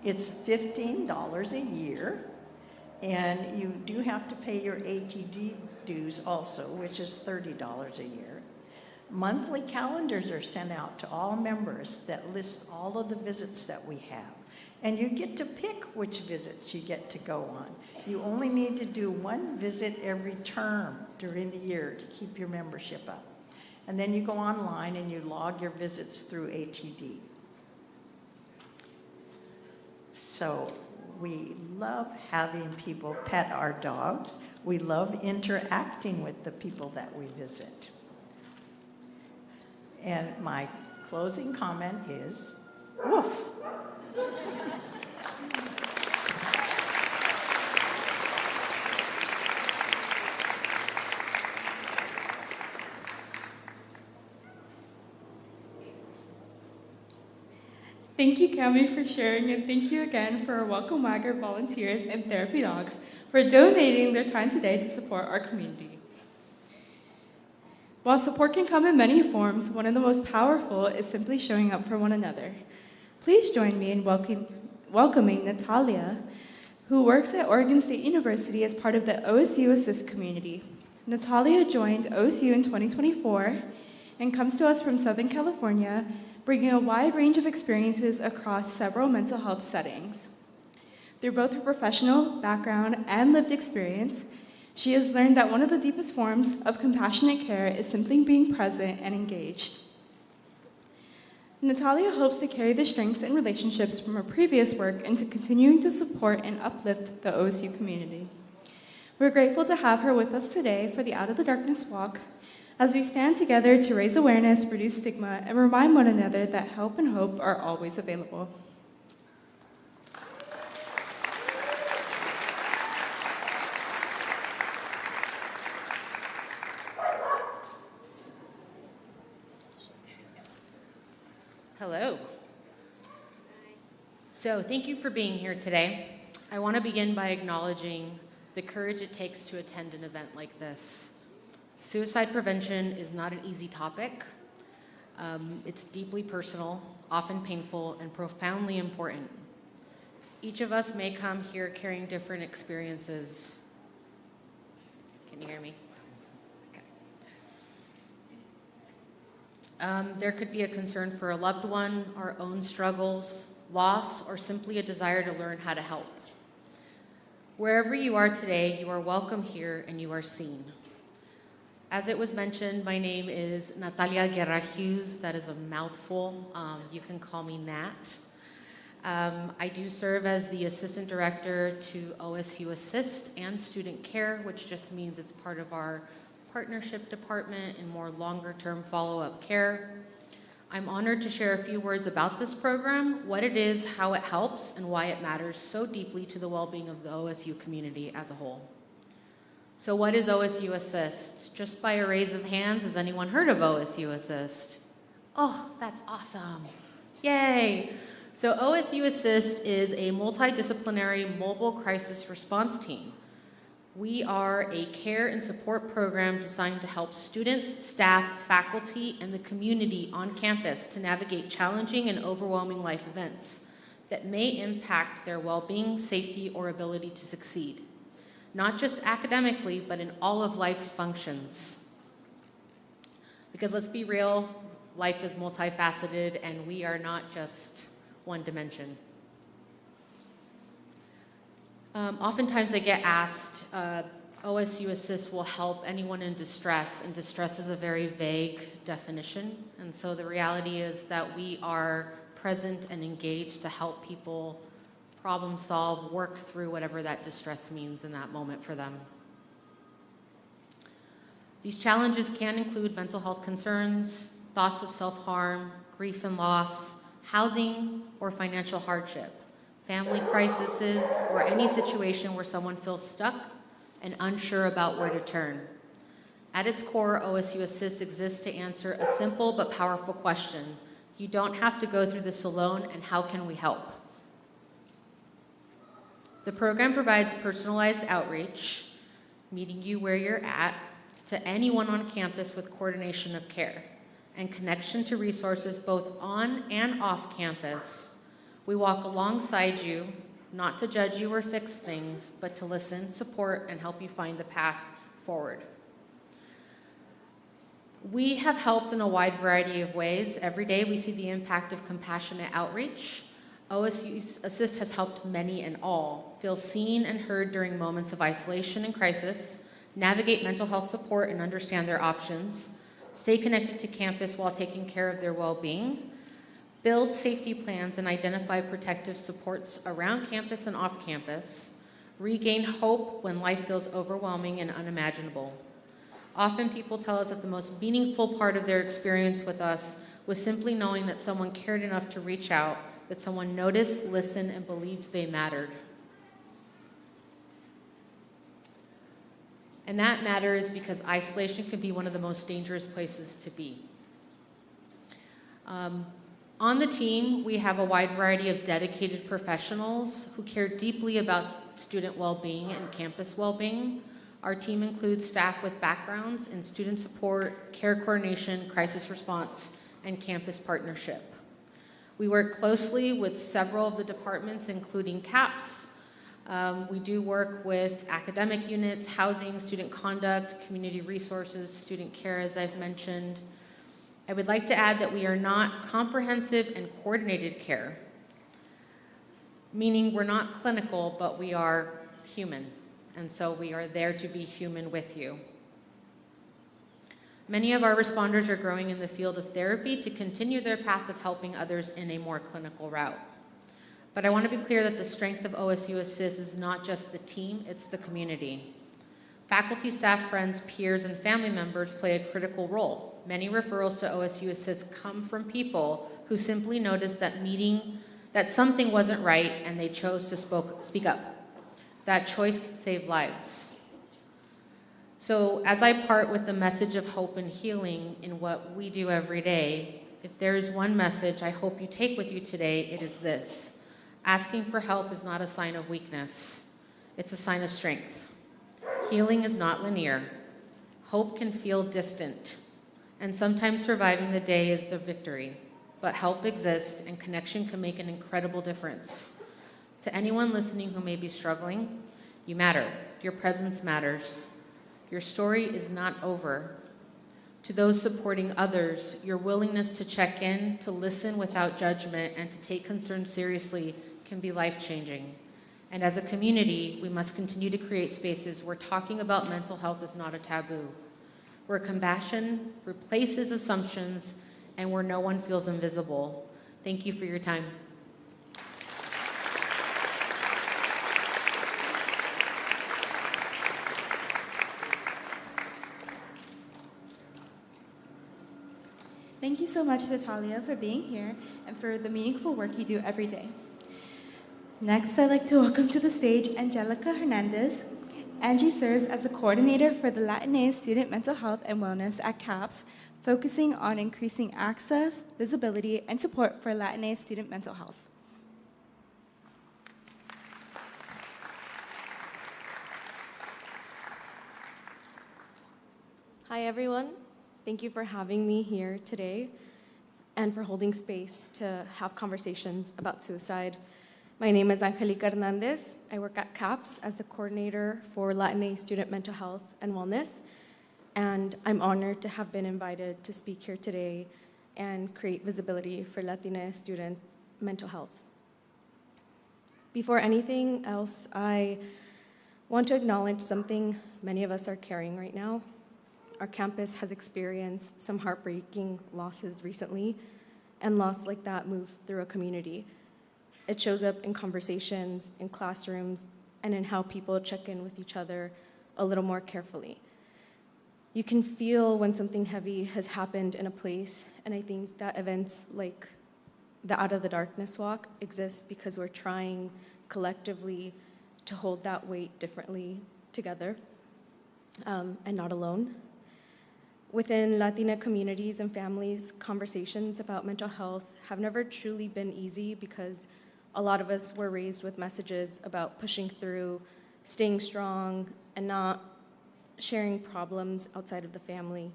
it's $15 a year, and you do have to pay your ATD dues also, which is $30 a year. Monthly calendars are sent out to all members that list all of the visits that we have. And you get to pick which visits you get to go on. You only need to do one visit every term during the year to keep your membership up. And then you go online and you log your visits through ATD. So we love having people pet our dogs. We love interacting with the people that we visit. And my closing comment is, woof. Thank you, Cami, for sharing, and thank you again for our Welcome Wagger volunteers and therapy dogs for donating their time today to support our community. While support can come in many forms, one of the most powerful is simply showing up for one another. Please join me in welcoming Natalia, who works at Oregon State University as part of the OSU Assist community. Natalia joined OSU in 2024 and comes to us from Southern California, bringing a wide range of experiences across several mental health settings. Through both her professional background and lived experience, she has learned that one of the deepest forms of compassionate care is simply being present and engaged. Natalia hopes to carry the strengths and relationships from her previous work into continuing to support and uplift the OSU community. We're grateful to have her with us today for the Out of the Darkness Walk, as we stand together to raise awareness, reduce stigma, and remind one another that help and hope are always available. Hello. So thank you for being here today. I want to begin by acknowledging the courage it takes to attend an event like this. Suicide prevention is not an easy topic. It's deeply personal, often painful, and profoundly important. Each of us may come here carrying different experiences. Can you hear me? Okay. There could be a concern for a loved one, our own struggles, loss, or simply a desire to learn how to help. Wherever you are today, you are welcome here and you are seen. As it was mentioned, my name is Natalia Guerra Hughes. That is a mouthful. You can call me Nat. I do serve as the Assistant Director to OSU Assist and Student Care, which just means it's part of our partnership department and more longer-term follow-up care. I'm honored to share a few words about this program, what it is, how it helps, and why it matters so deeply to the well-being of the OSU community as a whole. So what is OSU Assist? Just by a raise of hands, has anyone heard of OSU Assist? Oh, that's awesome. Yay. So OSU Assist is a multidisciplinary mobile crisis response team. We are a care and support program designed to help students, staff, faculty, and the community on campus to navigate challenging and overwhelming life events that may impact their well-being, safety, or ability to succeed. Not just academically, but in all of life's functions. Because let's be real, life is multifaceted and we are not just one dimension. Oftentimes I get asked, OSU Assist will help anyone in distress, and distress is a very vague definition. And so the reality is that we are present and engaged to help people problem solve, work through whatever that distress means in that moment for them. These challenges can include mental health concerns, thoughts of self-harm, grief and loss, housing or financial hardship, family crises, or any situation where someone feels stuck and unsure about where to turn. At its core, OSU Assist exists to answer a simple but powerful question. You don't have to go through this alone, and how can we help? The program provides personalized outreach, meeting you where you're at, to anyone on campus with coordination of care and connection to resources both on and off campus. We walk alongside you, not to judge you or fix things, but to listen, support, and help you find the path forward. We have helped in a wide variety of ways. Every day we see the impact of compassionate outreach. OSU Assist has helped many and all feel seen and heard during moments of isolation and crisis, navigate mental health support and understand their options, stay connected to campus while taking care of their well-being, build safety plans and identify protective supports around campus and off campus, regain hope when life feels overwhelming and unimaginable. Often people tell us that the most meaningful part of their experience with us was simply knowing that someone cared enough to reach out, that someone noticed, listened, and believed they mattered. And that matters because isolation can be one of the most dangerous places to be. On the team, we have a wide variety of dedicated professionals who care deeply about student well-being and campus well-being. Our team includes staff with backgrounds in student support, care coordination, crisis response, and campus partnership. We work closely with several of the departments, including CAPS. We do work with academic units, housing, student conduct, community resources, student care, as I've mentioned. I would like to add that we are not comprehensive and coordinated care, meaning we're not clinical, but we are human. And so we are there to be human with you. Many of our responders are growing in the field of therapy to continue their path of helping others in a more clinical route. But I want to be clear that the strength of OSU Assist is not just the team, it's the community. Faculty, staff, friends, peers, and family members play a critical role. Many referrals to OSU Assist come from people who simply noticed that something wasn't right and they chose to speak up. That choice can save lives. So as I part with the message of hope and healing in what we do every day, if there is one message I hope you take with you today, it is this. Asking for help is not a sign of weakness. It's a sign of strength. Healing is not linear. Hope can feel distant. And sometimes surviving the day is the victory. But help exists and connection can make an incredible difference. To anyone listening who may be struggling, you matter. Your presence matters. Your story is not over. To those supporting others, your willingness to check in, to listen without judgment, and to take concerns seriously can be life-changing. And as a community, we must continue to create spaces where talking about mental health is not a taboo, where compassion replaces assumptions, and where no one feels invisible. Thank you for your time. Thank you so much, Natalia, for being here and for the meaningful work you do every day. Next, I'd like to welcome to the stage Angelica Hernandez. Angie serves as the coordinator for the Latinx Student Mental Health and Wellness at CAPS, focusing on increasing access, visibility, and support for Latinx student mental health. Hi, everyone. Thank you for having me here today and for holding space to have conversations about suicide. My name is Angelica Hernandez. I work at CAPS as the coordinator for Latinx Student Mental Health and Wellness, and I'm honored to have been invited to speak here today and create visibility for Latina student mental health. Before anything else, I Want to acknowledge something many of us are carrying right now. Our campus has experienced some heartbreaking losses recently, and loss like that moves through a community. It shows up in conversations, in classrooms, and in how people check in with each other a little more carefully. You can feel when something heavy has happened in a place, and I think that events like the Out of the Darkness Walk exist because we're trying collectively to hold that weight differently together and not alone. Within Latina communities and families, conversations about mental health have never truly been easy because a lot of us were raised with messages about pushing through, staying strong, and not sharing problems outside of the family.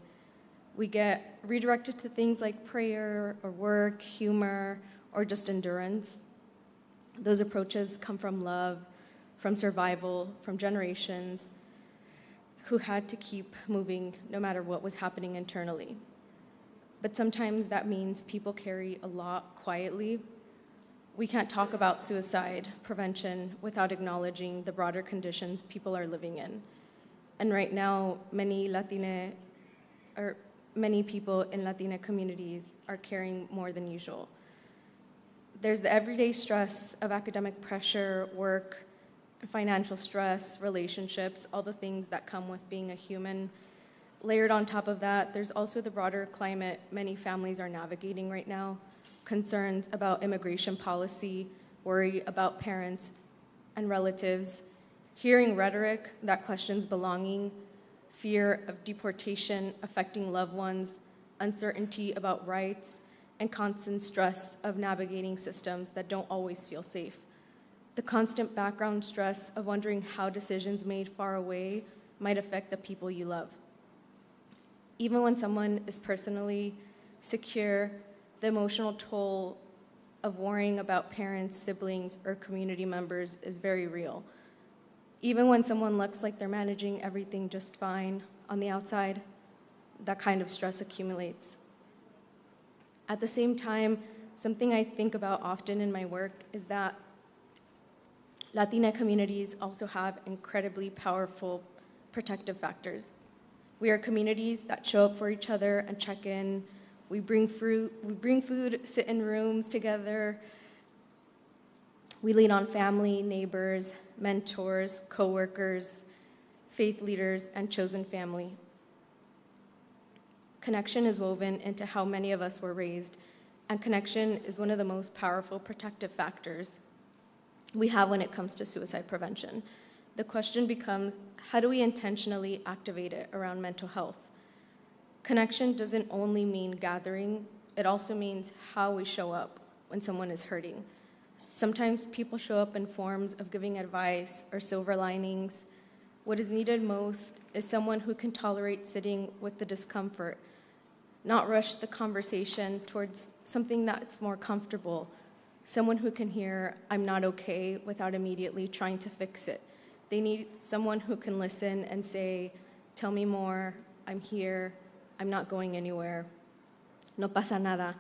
We get redirected to things like prayer or work, humor, or just endurance. Those approaches come from love, from survival, from generations who had to keep moving no matter what was happening internally. But sometimes that means people carry a lot quietly. We can't talk about suicide prevention without acknowledging the broader conditions people are living in. And right now, many people in Latina communities are carrying more than usual. There's the everyday stress of academic pressure, work, financial stress, relationships, all the things that come with being a human. Layered on top of that, there's also the broader climate many families are navigating right now, concerns about immigration policy, worry about parents and relatives, hearing rhetoric that questions belonging, fear of deportation affecting loved ones, uncertainty about rights, and constant stress of navigating systems that don't always feel safe. The constant background stress of wondering how decisions made far away might affect the people you love. Even when someone is personally secure, the emotional toll of worrying about parents, siblings, or community members is very real. Even when someone looks like they're managing everything just fine on the outside, that kind of stress accumulates. At the same time, something I think about often in my work is that Latina communities also have incredibly powerful protective factors. We are communities that show up for each other and check in. We bring food, sit in rooms together. We lean on family, neighbors, mentors, coworkers, faith leaders, and chosen family. Connection is woven into how many of us were raised, and connection is one of the most powerful protective factors we have when it comes to suicide prevention. The question becomes, how do we intentionally activate it around mental health? Connection doesn't only mean gathering, it also means how we show up when someone is hurting. Sometimes people show up in forms of giving advice or silver linings. What is needed most is someone who can tolerate sitting with the discomfort, not rush the conversation towards something that's more comfortable. Someone who can hear, "I'm not okay," without immediately trying to fix it. They need someone who can listen and say, "Tell me more, I'm here, I'm not going anywhere. No pasa nada."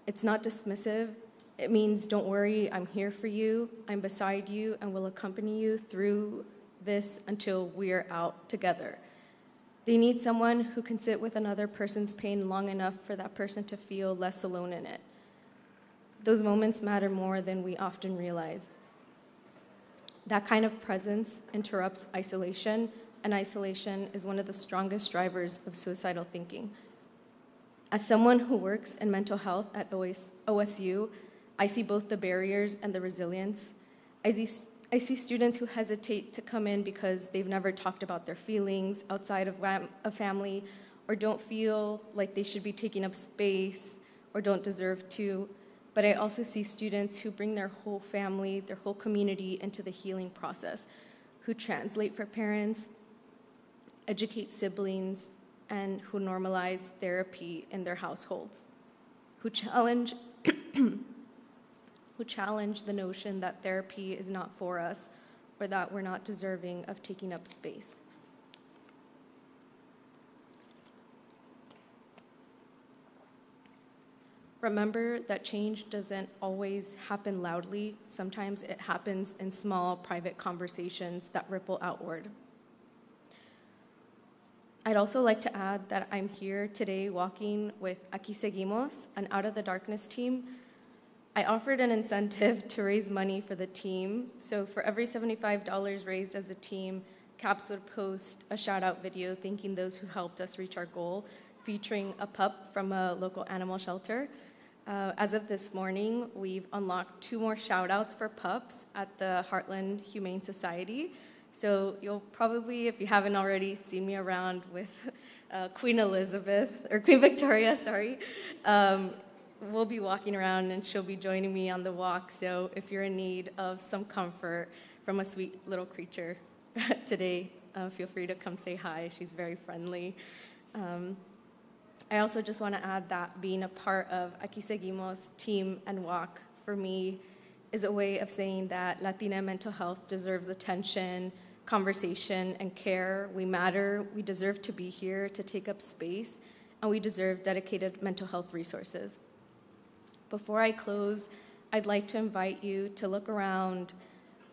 It's not dismissive. It means, "Don't worry, I'm here for you, I'm beside you, and will accompany you through this until we're out together." They need someone who can sit with another person's pain long enough for that person to feel less alone in it. Those moments matter more than we often realize. That kind of presence interrupts isolation, and isolation is one of the strongest drivers of suicidal thinking. As someone who works in mental health at OSU, I see both the barriers and the resilience. I see students who hesitate to come in because they've never talked about their feelings outside of a family, or don't feel like they should be taking up space, or don't deserve to. But I also see students who bring their whole family, their whole community into the healing process, who translate for parents, educate siblings, and who normalize therapy in their households, who challenge the notion that therapy is not for us or that we're not deserving of taking up space. remember that change doesn't always happen loudly. Sometimes it happens in small, private conversations that ripple outward. I'd also like to add that I'm here today walking with Aquí Seguimos, an Out of the Darkness team. I offered an incentive to raise money for the team. So for every $75 raised as a team, CAPS would post a shout-out video thanking those who helped us reach our goal, featuring a pup from a local animal shelter. As of this morning, we've unlocked 2 more shout-outs for pups at the Heartland Humane Society. So you'll probably, if you haven't already, see me around with Queen Victoria, sorry. We'll be walking around and she'll be joining me on the walk. So if you're in need of some comfort from a sweet little creature today, feel free to come say hi. She's very friendly. I also just want to add that being a part of Aquí Seguimos team and walk for me is a way of saying that Latina mental health deserves attention, conversation, and care. We matter, we deserve to be here to take up space, and we deserve dedicated mental health resources. Before I close, I'd like to invite you to look around.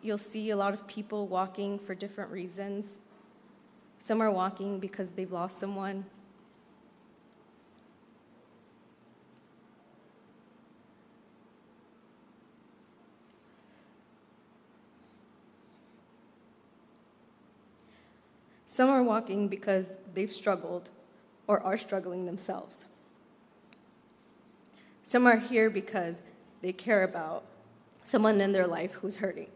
You'll see a lot of people walking for different reasons. Some are walking because they've lost someone. Some are walking because they've struggled or are struggling themselves. Some are here because they care about someone in their life who's hurting.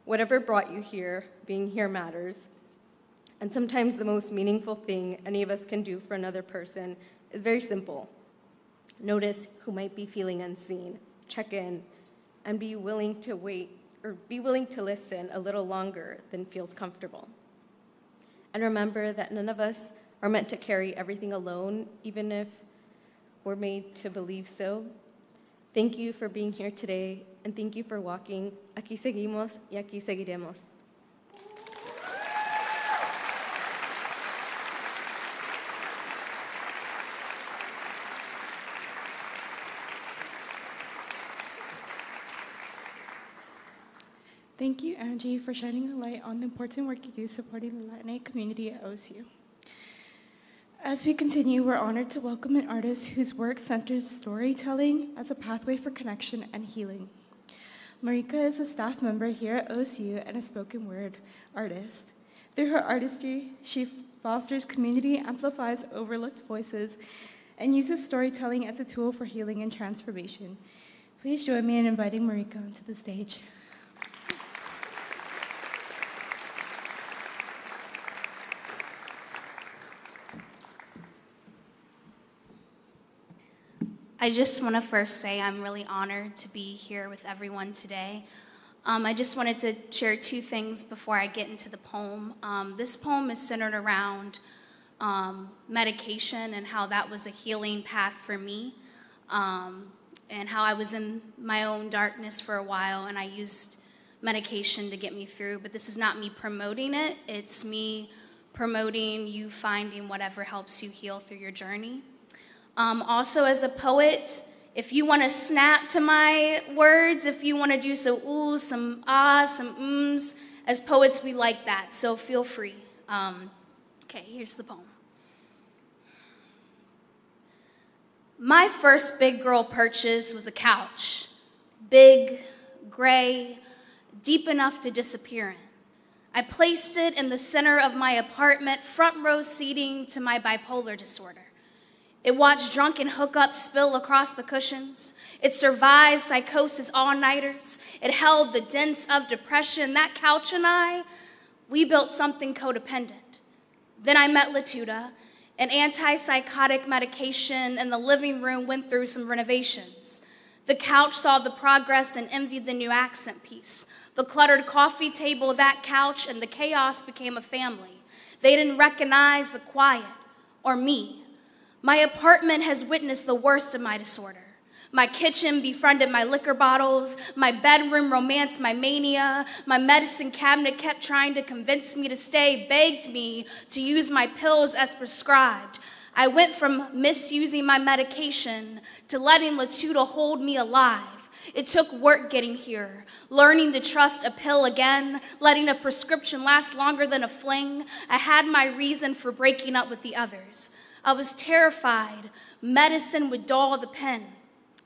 Whatever brought you here, being here matters. And sometimes the most meaningful thing any of us can do for another person is very simple. Notice who might be feeling unseen, check in, and be willing to wait or be willing to listen a little longer than feels comfortable. And remember that none of us are meant to carry everything alone, even if we're made to believe so. Thank you for being here today, and thank you for walking. Aquí seguimos y aquí seguiremos. Thank you, Angie, for shining a light on the important work you do supporting the Latina community at OSU. As we continue, we're honored to welcome an artist whose work centers storytelling as a pathway for connection and healing. Marika is a staff member here at OSU and a spoken word artist. Through her artistry, she fosters community, amplifies overlooked voices, and uses storytelling as a tool for healing and transformation. Please join me in inviting Marika onto the stage. I just want to first say I'm really honored to be here with everyone today. I just wanted to share 2 things before I get into the poem. This poem is centered around medication and how that was a healing path for me, and how I was in my own darkness for a while and I used medication to get me through. But this is not me promoting it, it's me promoting you finding whatever helps you heal through your journey. Also, as a poet, if you want to snap to my words, if you want to do some oohs, some ahs, some ums, as poets, we like that, so feel free. Okay, here's the poem. My first big girl purchase was a couch. Big, gray, deep enough to disappear in. I placed it in the center of my apartment, front row seating to my bipolar disorder. It watched drunken hookups spill across the cushions. It survived psychosis all-nighters. It held the dents of depression. That couch and I, we built something codependent. Then I met Latuda, an antipsychotic medication, and the living room went through some renovations. The couch saw the progress and envied the new accent piece. The cluttered coffee table, that couch, and the chaos became a family. They didn't recognize the quiet or me. My apartment has witnessed the worst of my disorder. My kitchen befriended my liquor bottles. My bedroom romanced my mania. My medicine cabinet kept trying to convince me to stay, begged me to use my pills as prescribed. I went from misusing my medication to letting Latuda hold me alive. It took work getting here, learning to trust a pill again, letting a prescription last longer than a fling. I had my reason for breaking up with the others. I was terrified medicine would dull the pen,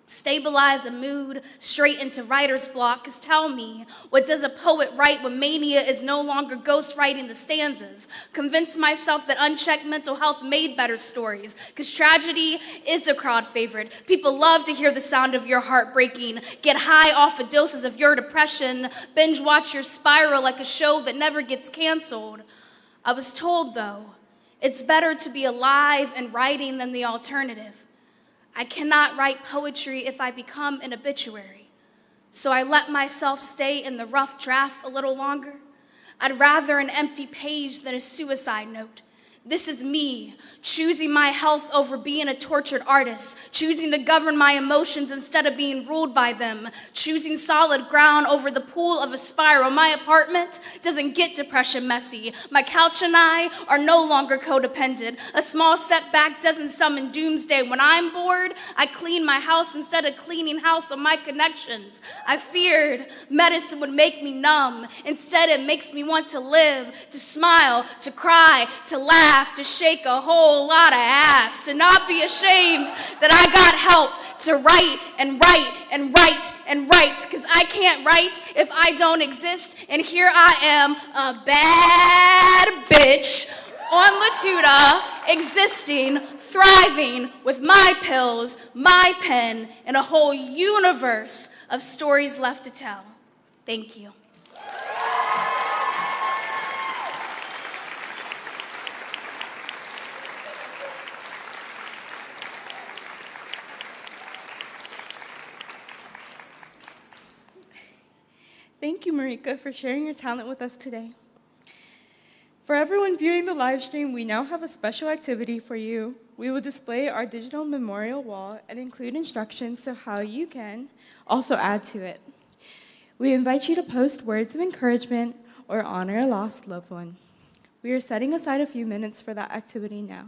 stabilize a mood straight into writer's block. 'Cause tell me, what does a poet write when mania is no longer ghostwriting the stanzas? Convince myself that unchecked mental health made better stories. 'Cause tragedy is a crowd favorite. People love to hear the sound of your heart breaking, get high off of doses of your depression, binge watch your spiral like a show that never gets canceled. I was told, though, it's better to be alive and writing than the alternative. I cannot write poetry if I become an obituary. So I let myself stay in the rough draft a little longer. I'd rather an empty page than a suicide note. This is me, choosing my health over being a tortured artist, choosing to govern my emotions instead of being ruled by them, choosing solid ground over the pool of a spiral. My apartment doesn't get depression messy. My couch and I are no longer codependent. A small setback doesn't summon doomsday. When I'm bored, I clean my house instead of cleaning house on my connections. I feared medicine would make me numb. Instead, it makes me want to live, to smile, to cry, to laugh, to shake a whole lot of ass, to not be ashamed that I got help to write and write and write and write, because I can't write if I don't exist. And here I am, a bad bitch on Latuda, existing, thriving with my pills, my pen, and a whole universe of stories left to tell. Thank you. Thank you, Marika, for sharing your talent with us today. For everyone viewing the live stream, we now have a special activity for you. We will display our digital memorial wall and include instructions to how you can also add to it. We invite you to post words of encouragement or honor a lost loved one. We are setting aside a few minutes for that activity now.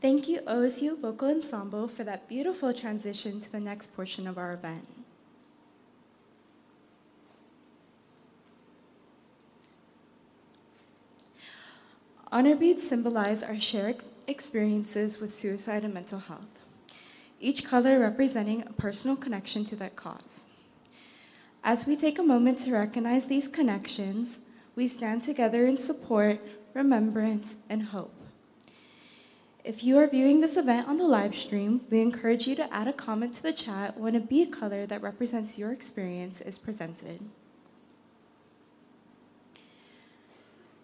Thank you, OSU Vocal Ensemble, for that beautiful transition to the next portion of our event. Honor beads symbolize our shared experiences with suicide and mental health, each color representing a personal connection to that cause. As we take a moment to recognize these connections, we stand together in support, remembrance, and hope. If you are viewing this event on the live stream, we encourage you to add a comment to the chat when a bead color that represents your experience is presented.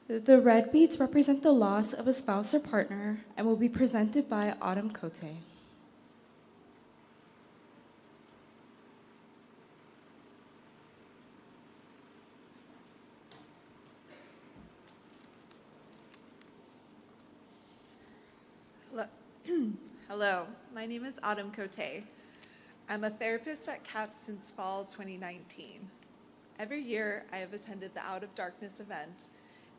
The red beads represent the loss of a spouse or partner and will be presented by Autumn Cote. Hello, my name is Autumn Cote. I'm a therapist at CAPS since fall 2019. Every year, I have attended the Out of Darkness event,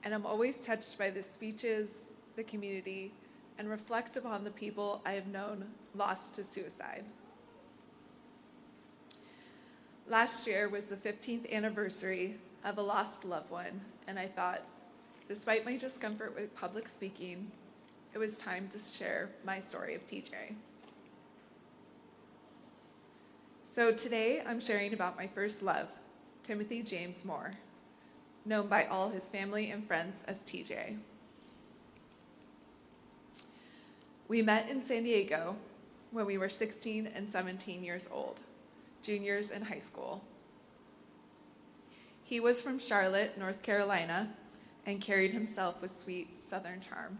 and I'm always touched by the speeches, the community, and reflect upon the people I have known lost to suicide. Last year was the 15th anniversary of a lost loved one, and I thought, despite my discomfort with public speaking, it was time to share my story of TJ. So today I'm sharing about my first love, Timothy James Moore, known by all his family and friends as TJ. We met in San Diego when we were 16 and 17 years old, juniors in high school. He was from Charlotte, North Carolina, and carried himself with sweet Southern charm.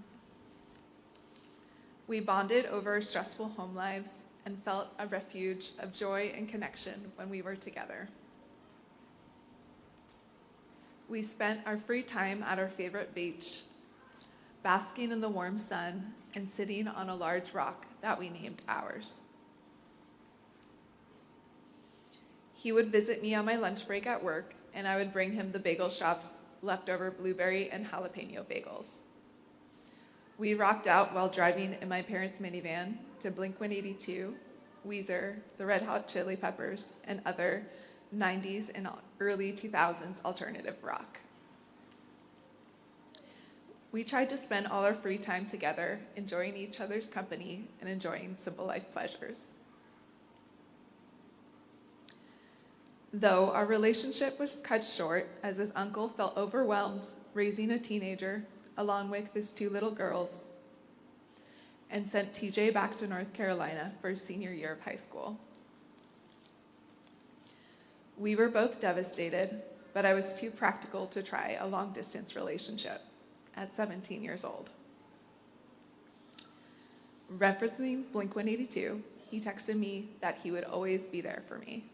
We bonded over our stressful home lives and felt a refuge of joy and connection when we were together. We spent our free time at our favorite beach, basking in the warm sun and sitting on a large rock that we named ours. He would visit me on my lunch break at work, and I would bring him the bagel shop's leftover blueberry and jalapeno bagels. We rocked out while driving in my parents' minivan to Blink-182, Weezer, the Red Hot Chili Peppers, and other 90s and early 2000s alternative rock. We tried to spend all our free time together, enjoying each other's company and enjoying simple life pleasures. Though our relationship was cut short as his uncle felt overwhelmed raising a teenager along with his two little girls, and sent TJ back to North Carolina for his senior year of high school. We were both devastated, but I was too practical to try a long-distance relationship at 17 years old. Referencing Blink-182, he texted me that he would always be there for me.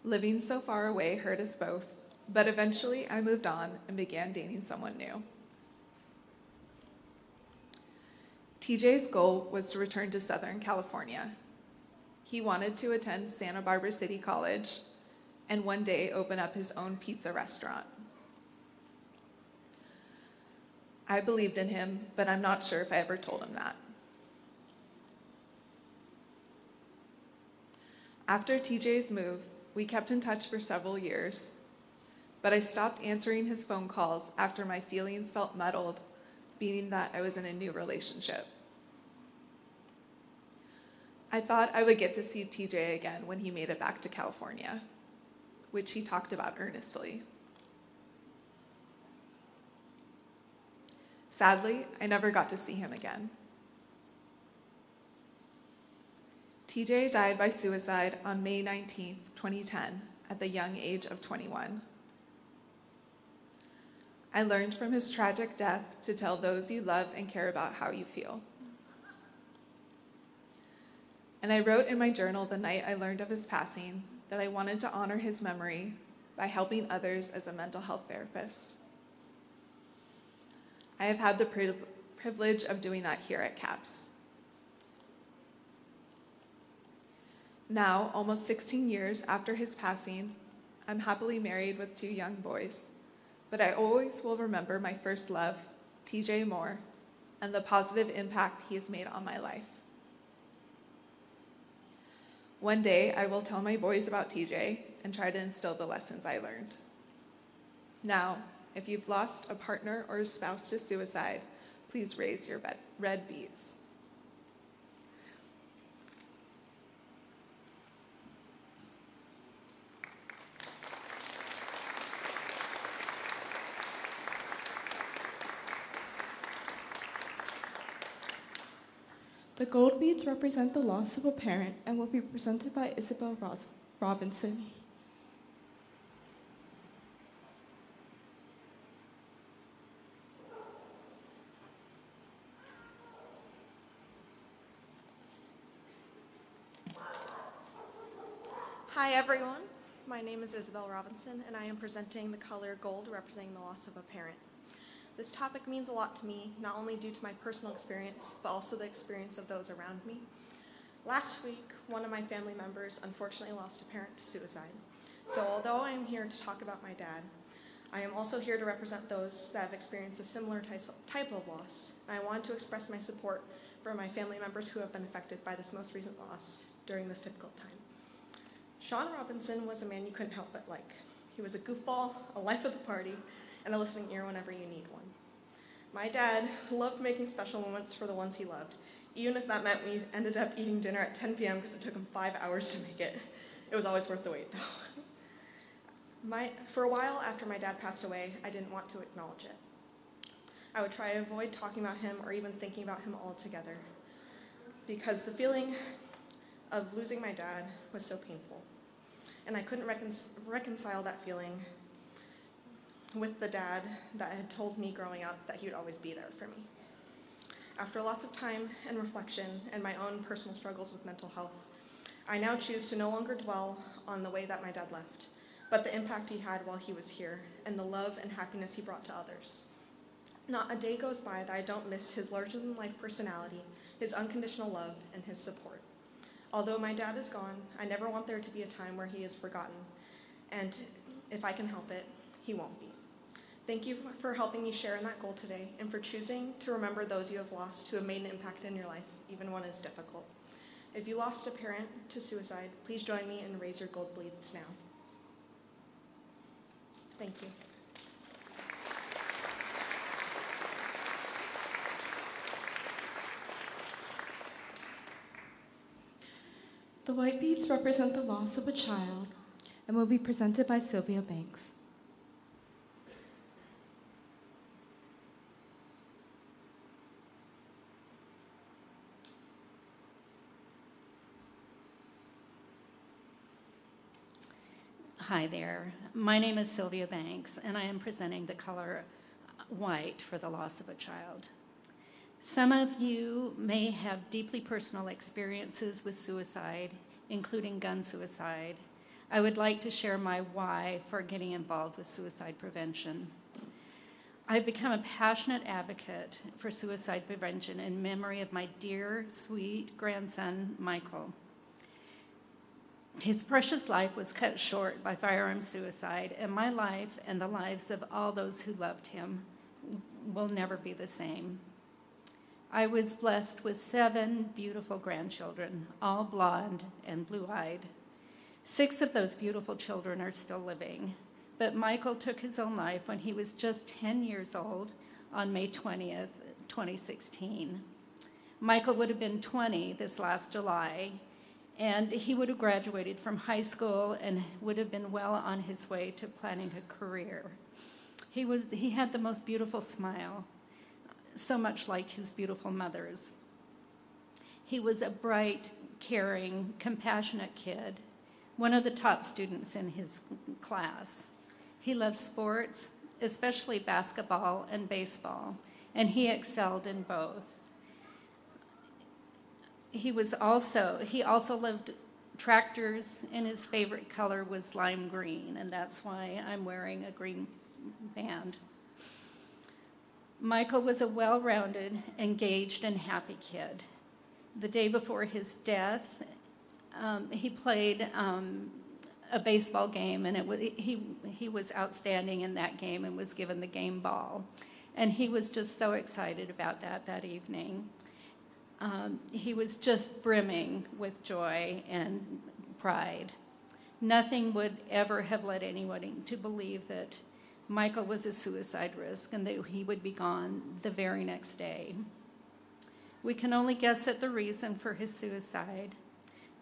Living so far away hurt us both, but eventually I moved on and began dating someone new. TJ's goal was to return to Southern California. He wanted to attend Santa Barbara City College and one day open up his own pizza restaurant. I believed in him, but I'm not sure if I ever told him that. After TJ's move, we kept in touch for several years, but I stopped answering his phone calls after my feelings felt muddled, being that I was in a new relationship. I thought I would get to see TJ again when he made it back to California, which he talked about earnestly. Sadly, I never got to see him again. TJ died by suicide on May 19, 2010, at the young age of 21. I learned from his tragic death to tell those you love and care about how you feel. And I wrote in my journal the night I learned of his passing that I wanted to honor his memory by helping others as a mental health therapist. I have had the privilege of doing that here at CAPS. Now, almost 16 years after his passing, I'm happily married with 2 young boys, but I always will remember my first love, TJ Moore, and the positive impact he has made on my life. One day, I will tell my boys about TJ and try to instill the lessons I learned. Now, if you've lost a partner or a spouse to suicide, please raise your red beads. The gold beads represent the loss of a parent and will be presented by Isabel Robinson. Hi everyone, my name is Isabel Robinson and I am presenting the color gold representing the loss of a parent. This topic means a lot to me, not only due to my personal experience, but also the experience of those around me. Last week, one of my family members unfortunately lost a parent to suicide. So although I am here to talk about my dad, I am also here to represent those that have experienced a similar type of loss. And I want to express my support for my family members who have been affected by this most recent loss during this difficult time. Sean Robinson was a man you couldn't help but like. He was a goofball, a life of the party, and a listening ear whenever you need one. My dad loved making special moments for the ones he loved, even if that meant we ended up eating dinner at 10 p.m. because it took him 5 hours to make it. It was always worth the wait, though. For a while after my dad passed away, I didn't want to acknowledge it. I would try to avoid talking about him or even thinking about him altogether, because the feeling of losing my dad was so painful. And I couldn't reconcile that feeling with the dad that had told me growing up that he would always be there for me. After lots of time and reflection and my own personal struggles with mental health, I now choose to no longer dwell on the way that my dad left, but the impact he had while he was here and the love and happiness he brought to others. Not a day goes by that I don't miss his larger-than-life personality, his unconditional love, and his support. Although my dad is gone, I never want there to be a time where he is forgotten, and if I can help it, he won't be. Thank you for helping me share in that goal today and for choosing to remember those you have lost who have made an impact in your life, even when it's difficult. If you lost a parent to suicide, please join me and raise your gold beads now. Thank you. The white beads represent the loss of a child and will be presented by Sylvia Banks. Hi there. My name is Sylvia Banks, and I am presenting the color white for the loss of a child. Some of you may have deeply personal experiences with suicide, including gun suicide. I would like to share my why for getting involved with suicide prevention. I've become a passionate advocate for suicide prevention in memory of my dear, sweet grandson, Michael. His precious life was cut short by firearm suicide, and my life and the lives of all those who loved him will never be the same. I was blessed with 7 beautiful grandchildren, all blonde and blue-eyed. 6 of those beautiful children are still living, but Michael took his own life when he was just 10 years old on May 20th, 2016. Michael would have been 20 this last July, and he would have graduated from high school and would have been well on his way to planning a career. He had the most beautiful smile, so much like his beautiful mother's. He was a bright, caring, compassionate kid, one of the top students in his class. He loved sports, especially basketball and baseball, and he excelled in both. He also loved tractors, and his favorite color was lime green, and that's why I'm wearing a green band. Michael was a well-rounded, engaged, and happy kid. The day before his death, he played a baseball game, and he was outstanding in that game and was given the game ball. And he was just so excited about that evening. He was just brimming with joy and pride. Nothing would ever have led anyone to believe that Michael was a suicide risk and that he would be gone the very next day. We can only guess at the reason for his suicide.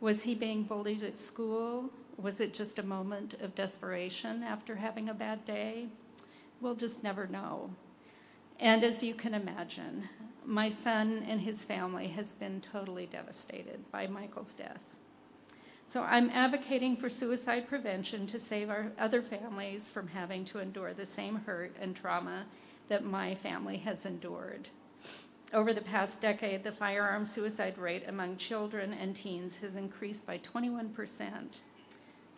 Was he being bullied at school? Was it just a moment of desperation after having a bad day? We'll just never know. And as you can imagine, my son and his family has been totally devastated by Michael's death. So I'm advocating for suicide prevention to save our other families from having to endure the same hurt and trauma that my family has endured. Over the past decade, the firearm suicide rate among children and teens has increased by 21%.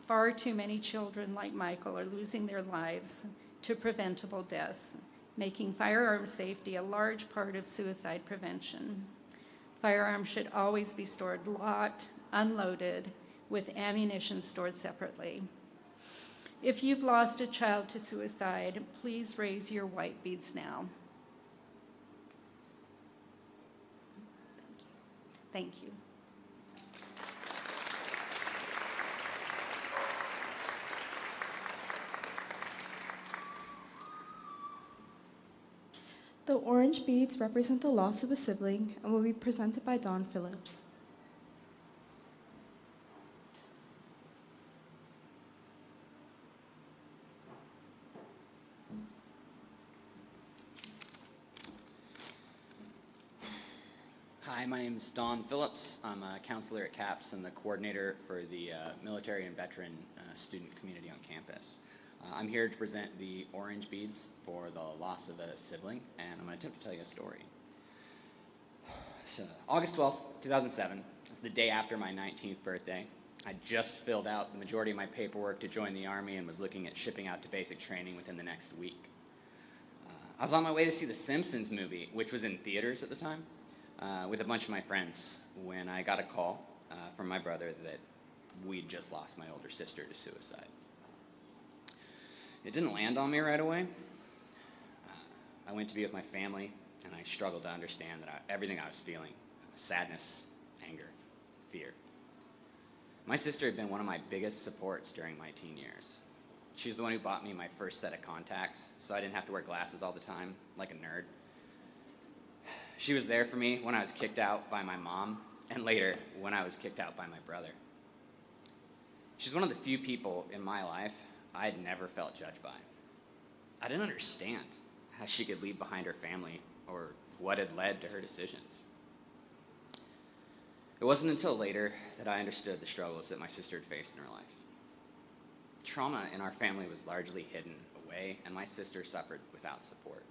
Far too many children like Michael are losing their lives to preventable deaths, making firearm safety a large part of suicide prevention. Firearms should always be stored locked, unloaded, with ammunition stored separately. If you've lost a child to suicide, please raise your white beads now. Thank you. The orange beads represent the loss of a sibling and will be presented by Dawn Phillips. Hi, my name is Dawn Phillips. I'm a counselor at CAPS and the coordinator for the military and veteran student community on campus. I'm here to present the orange beads for the loss of a sibling, and I'm going to attempt to tell you a story. So, August 12th, 2007, it's the day after my 19th birthday. I just filled out the majority of my paperwork to join the Army and was looking at shipping out to basic training within the next week. I was on my way to see the Simpsons movie, which was in theaters at the time, with a bunch of my friends, when I got a call from my brother that we'd just lost my older sister to suicide. It didn't land on me right away. I went to be with my family, and I struggled to understand that everything I was feeling, sadness, anger, fear. My sister had been one of my biggest supports during my teen years. She's the one who bought me my first set of contacts, so I didn't have to wear glasses all the time, like a nerd. She was there for me when I was kicked out by my mom, and later when I was kicked out by my brother. She's one of the few people in my life I had never felt judged by. I didn't understand how she could leave behind her family or what had led to her decisions. It wasn't until later that I understood the struggles that my sister had faced in her life. Trauma in our family was largely hidden away, and my sister suffered without support.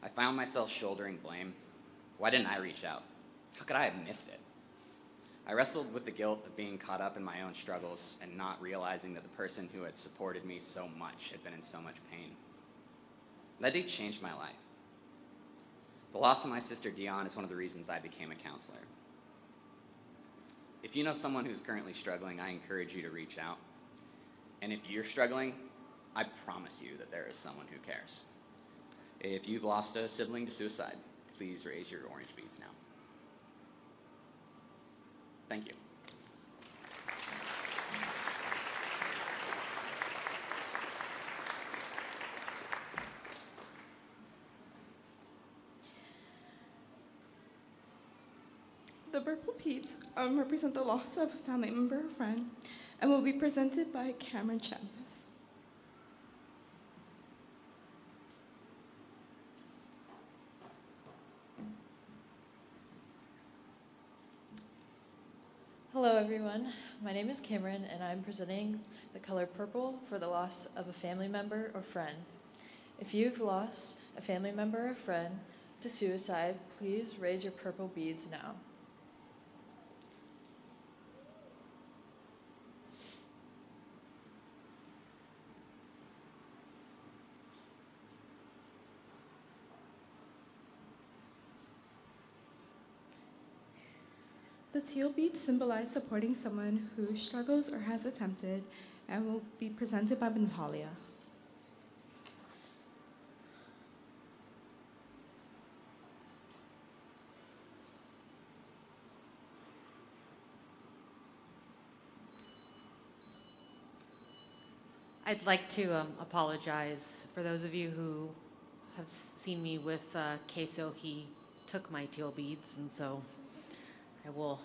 I found myself shouldering blame. Why didn't I reach out? How could I have missed it? I wrestled with the guilt of being caught up in my own struggles and not realizing that the person who had supported me so much had been in so much pain. That day changed my life. The loss of my sister Dion is one of the reasons I became a counselor. If you know someone who's currently struggling, I encourage you to reach out. And if you're struggling, I promise you that there is someone who cares. If you've lost a sibling to suicide, please raise your orange beads now. Thank you. The purple beads represent the loss of a family member or friend and will be presented by Cameron Chambliss. Hello everyone, my name is Cameron and I'm presenting the color purple for the loss of a family member or friend. If you've lost a family member or friend to suicide, please raise your purple beads now. The teal beads symbolize supporting someone who struggles or has attempted and will be presented by Natalia. I'd like to apologize for those of you who have seen me with queso. He took my teal beads, and so I will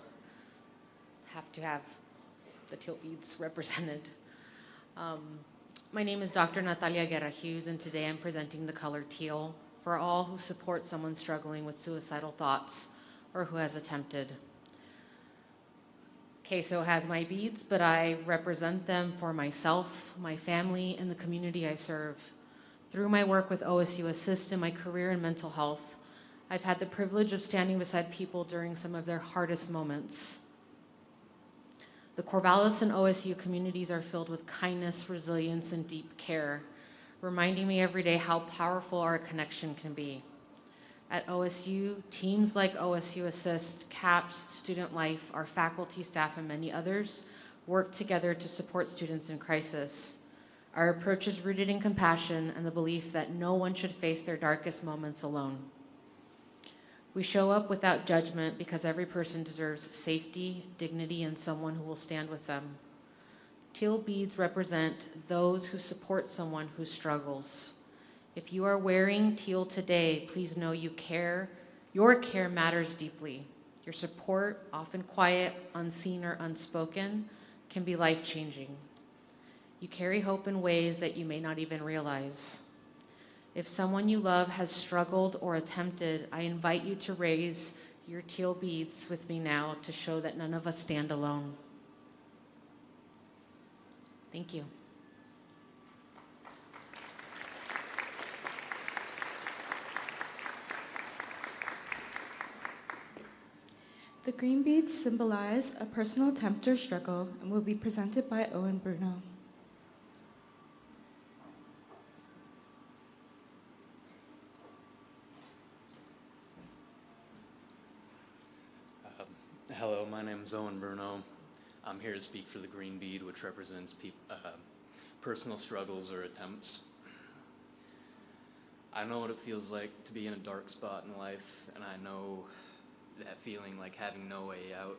have to have the teal beads represented. My name is Dr. Natalia Guerra Hughes, and today I'm presenting the color teal for all who support someone struggling with suicidal thoughts or who has attempted. Queso has my beads, but I represent them for myself, my family, and the community I serve. Through my work with OSU Assist and my career in mental health, I've had the privilege of standing beside people during some of their hardest moments. The Corvallis and OSU communities are filled with kindness, resilience, and deep care, reminding me every day how powerful our connection can be. At OSU, teams like OSU Assist, CAPS, Student Life, our faculty, staff, and many others work together to support students in crisis. Our approach is rooted in compassion and the belief that no one should face their darkest moments alone. We show up without judgment because every person deserves safety, dignity, and someone who will stand with them. Teal beads represent those who support someone who struggles. If you are wearing teal today, please know you care. Your care matters deeply. Your support, often quiet, unseen, or unspoken, can be life-changing. You carry hope in ways that you may not even realize. If someone you love has struggled or attempted, I invite you to raise your teal beads with me now to show that none of us stand alone. Thank you. The green beads symbolize a personal attempt or struggle and will be presented by Owen Bruno. Hello, my name is Owen Bruno. I'm here to speak for the green bead, which represents personal struggles or attempts. I know what it feels like to be in a dark spot in life, and I know that feeling like having no way out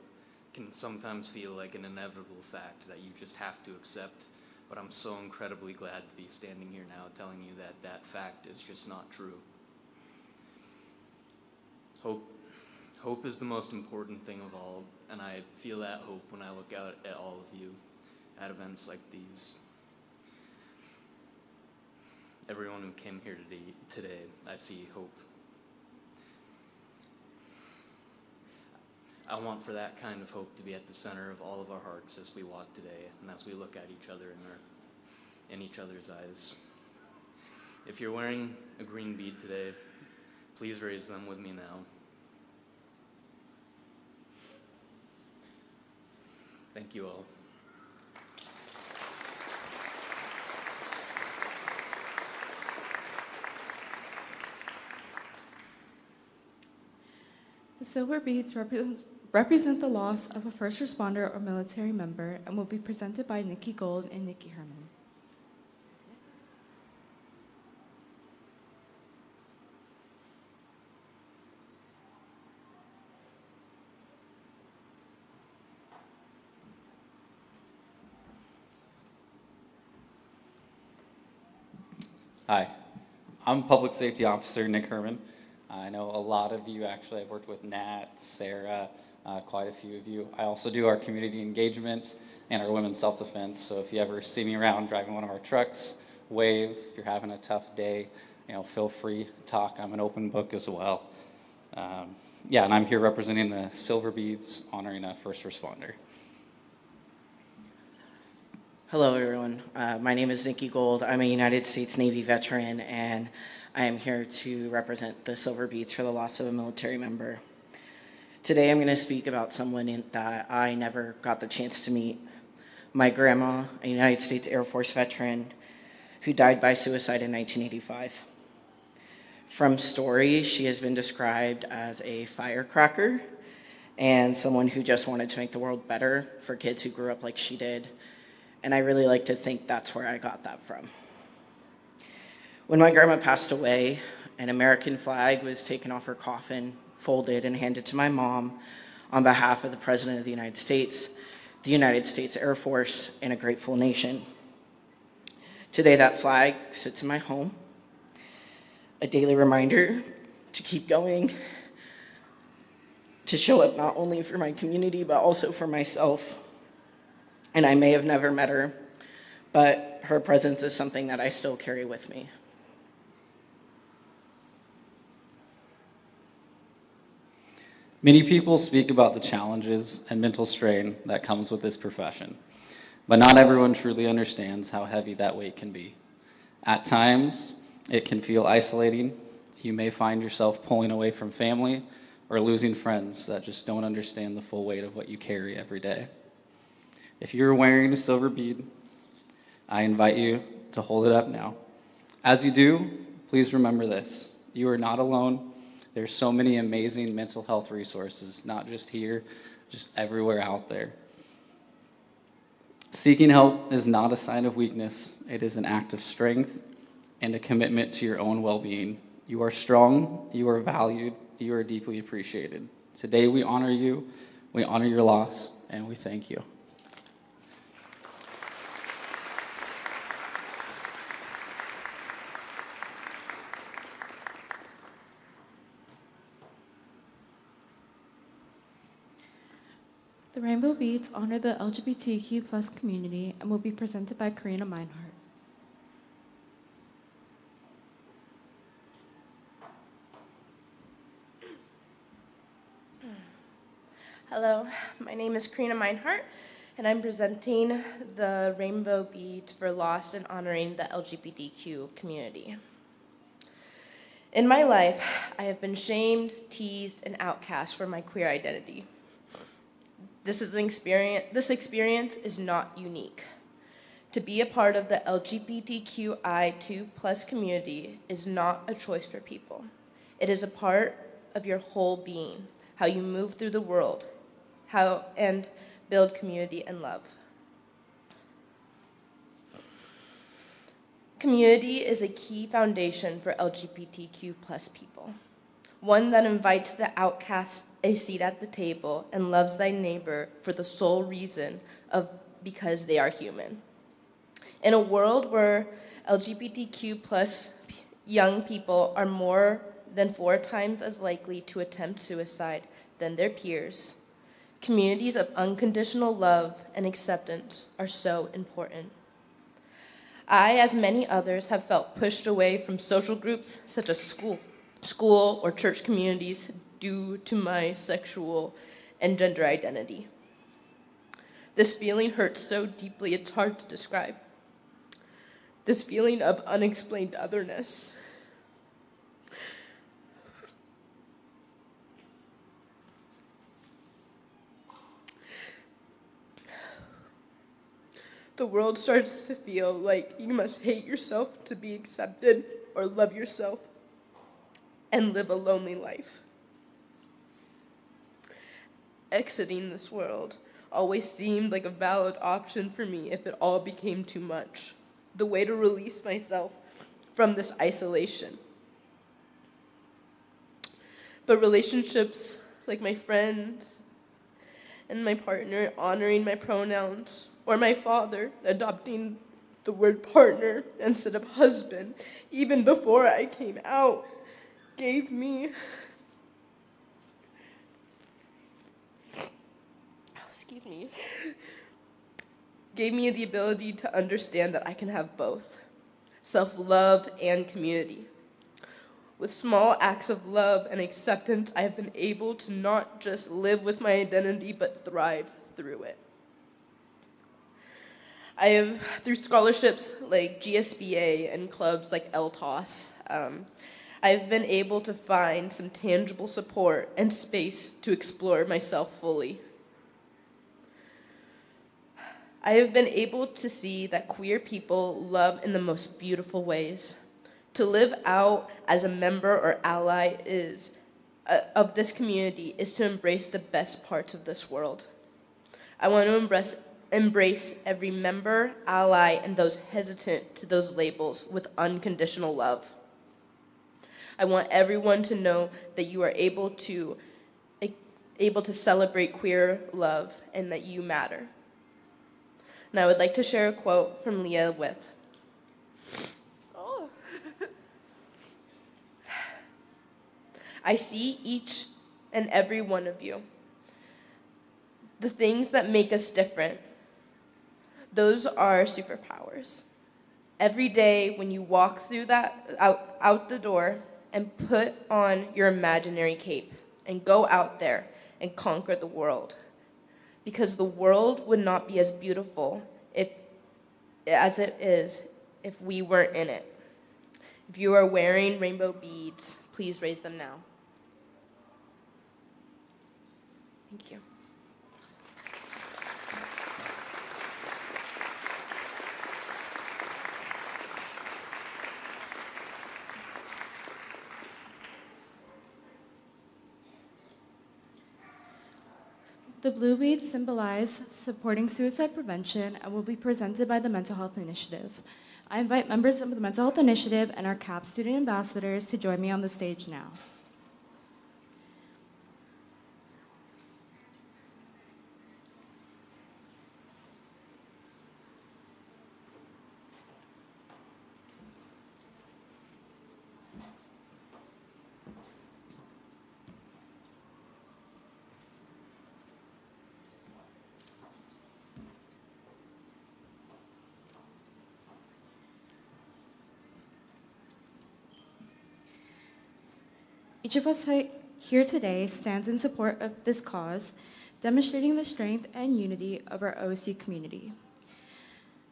can sometimes feel like an inevitable fact that you just have to accept, but I'm so incredibly glad to be standing here now telling you that that fact is just not true. Hope is the most important thing of all, and I feel that hope when I look out at all of you at events like these. Everyone who came here today, I see hope. I want for that kind of hope to be at the center of all of our hearts as we walk today and as we look at each other in each other's eyes. If you're wearing a green bead today, please raise them with me now. Thank you all. The silver beads represent the loss of a first responder or military member and will be presented by Nikki Gold and Nikki Herman. Hi, I'm Public Safety Officer Nick Herman. I know a lot of you, actually. I've worked with Nat, Sarah, quite a few of you. I also do our community engagement and our women's self-defense. So if you ever see me around driving one of our trucks, wave. If you're having a tough day, feel free to talk. I'm an open book as well. Yeah, and I'm here representing the Silver Beads, honoring a first responder. Hello, everyone. My name is Nikki Gold. I'm a United States Navy veteran, and I am here to represent the Silver Beads for the loss of a military member. Today, I'm going to speak about someone that I never got the chance to meet. My grandma, a United States Air Force veteran who died by suicide in 1985. From stories, she has been described as a firecracker and someone who just wanted to make the world better for kids who grew up like she did. And I really like to think that's where I got that from. When my grandma passed away, an American flag was taken off her coffin, folded, and handed to my mom on behalf of the President of the United States Air Force, and a grateful nation. Today, that flag sits in my home, a daily reminder to keep going, to show up not only for my community, but also for myself. And I may have never met her, but her presence is something that I still carry with me. Many people speak about the challenges and mental strain that comes with this profession, but not everyone truly understands how heavy that weight can be. At times, it can feel isolating. You may find yourself pulling away from family or losing friends that just don't understand the full weight of what you carry every day. If you're wearing a silver bead, I invite you to hold it up now. As you do, please remember this: you are not alone. There's so many amazing mental health resources, not just here, just everywhere out there. Seeking help is not a sign of weakness. It is an act of strength and a commitment to your own well-being. You are strong, you are valued, you are deeply appreciated. Today we honor you, we honor your loss, and we thank you. The rainbow beads honor the LGBTQ plus community and will be presented by Karina Meinhardt. Hello, my name is Karina Meinhardt, and I'm presenting the rainbow beads for lost and honoring the LGBTQ community. In my life, I have been shamed, teased, and outcast for my queer identity. This experience is not unique. To be a part of the LGBTQI2+ community is not a choice for people. It is a part of your whole being, how you move through the world, and build community and love. Community is a key foundation for LGBTQ+ people, one that invites the outcast a seat at the table and loves thy neighbor for the sole reason of because they are human. In a world where LGBTQ+ young people are more than 4 times as likely to attempt suicide than their peers, communities of unconditional love and acceptance are so important. I, as many others, have felt pushed away from social groups such as school or church communities due to my sexual and gender identity. This feeling hurts so deeply it's hard to describe. This feeling of unexplained otherness. The world starts to feel like you must hate yourself to be accepted or love yourself and live a lonely life. Exiting this world always seemed like a valid option for me if it all became too much. The way to release myself from this isolation. But relationships like my friends and my partner honoring my pronouns, or my father adopting the word partner instead of husband, even before I came out, gave me the ability to understand that I can have both, self-love and community. With small acts of love and acceptance, I have been able to not just live with my identity, but thrive through it. I have, through scholarships like GSBA and clubs like LTOS, I've been able to find some tangible support and space to explore myself fully. I have been able to see that queer people love in the most beautiful ways. To live out as a member or ally of this community is to embrace the best parts of this world. I want to embrace every member, ally, and those hesitant to those labels with unconditional love. I want everyone to know that you are able to celebrate queer love and that you matter. And I would like to share a quote from Leah With. Oh. I see each and every one of you. The things that make us different, those are superpowers. Every day when you walk through that out the door and put on your imaginary cape and go out there and conquer the world. Because the world would not be as beautiful as it is if we weren't in it. If you are wearing rainbow beads, please raise them now. Thank you. The blue beads symbolize supporting suicide prevention and will be presented by the Mental Health Initiative. I invite members of the Mental Health Initiative and our CAP student ambassadors to join me on the stage now. Each of us here today stands in support of this cause, demonstrating the strength and unity of our OSU community.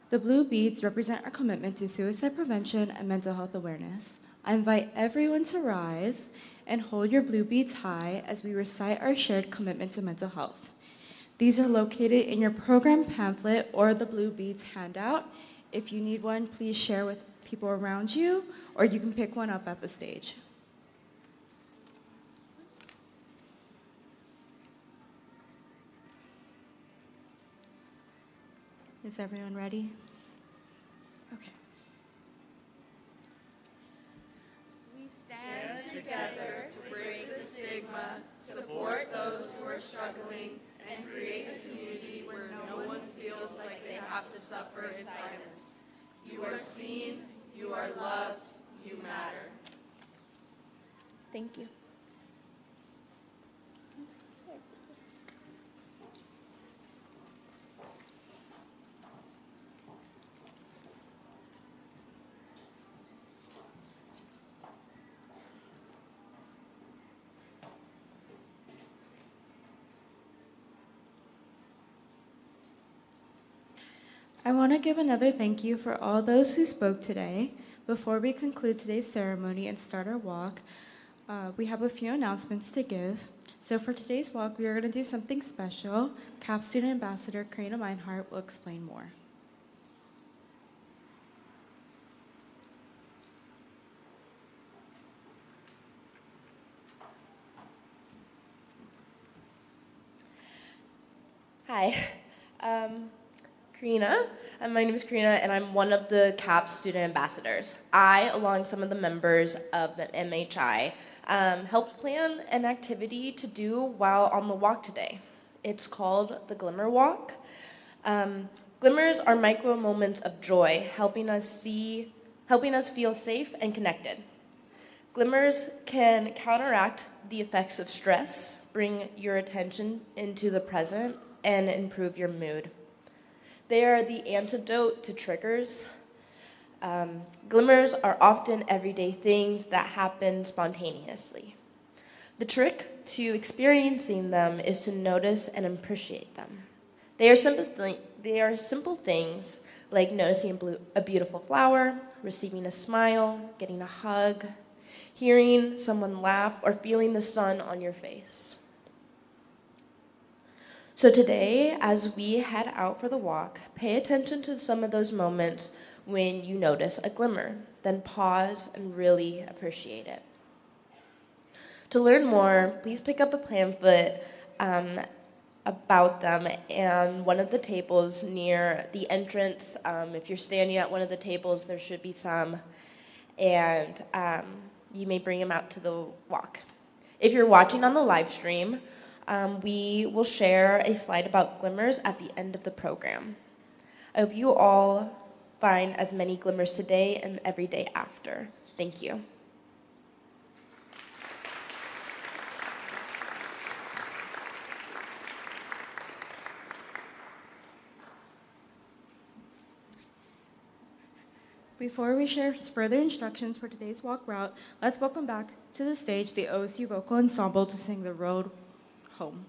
The blue beads represent our commitment to suicide prevention and mental health awareness. I invite everyone to rise and hold your blue beads high as we recite our shared commitment to mental health. These are located in your program pamphlet or the blue beads handout. If you need one, please share with people around you, or you can pick one up at the stage. Is everyone ready? Okay. We stand together to break the stigma, support those who are struggling, and create a community where no one feels like they have to suffer in silence. You are seen, you are loved, you matter. Thank you. I want to give another thank you for all those who spoke today. Before we conclude today's ceremony and start our walk, we have a few announcements to give. So for today's walk, we are going to do something special. CAP Student Ambassador Karina Meinhardt will explain more. Hi, Karina. My name is Karina, and I'm one of the CAP student ambassadors. I, along some of the members of the MHI, helped plan an activity to do while on the walk today. It's called the Glimmer Walk. Glimmers are micro moments of joy, helping us feel safe and connected. Glimmers can counteract the effects of stress, bring your attention into the present, and improve your mood. They are the antidote to triggers. Glimmers are often everyday things that happen spontaneously. The trick to experiencing them is to notice and appreciate them. They are simple things like noticing a beautiful flower, receiving a smile, getting a hug, hearing someone laugh, or feeling the sun on your face. So today, as we head out for the walk, pay attention to some of those moments when you notice a glimmer, then pause and really appreciate it. To learn more, please pick up a pamphlet about them and one of the tables near the entrance. If you're standing at one of the tables, there should be some, and you may bring them out to the walk. If you're watching on the live stream, we will share a slide about glimmers at the end of the program. I hope you all find as many glimmers today and every day after. Thank you. Before we share further instructions for today's walk route, let's welcome back to the stage the OSU Vocal Ensemble to sing The Road Home.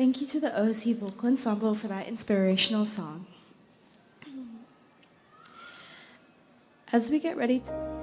Thank you to the OSU Vocal Ensemble for that inspirational song. As we get ready to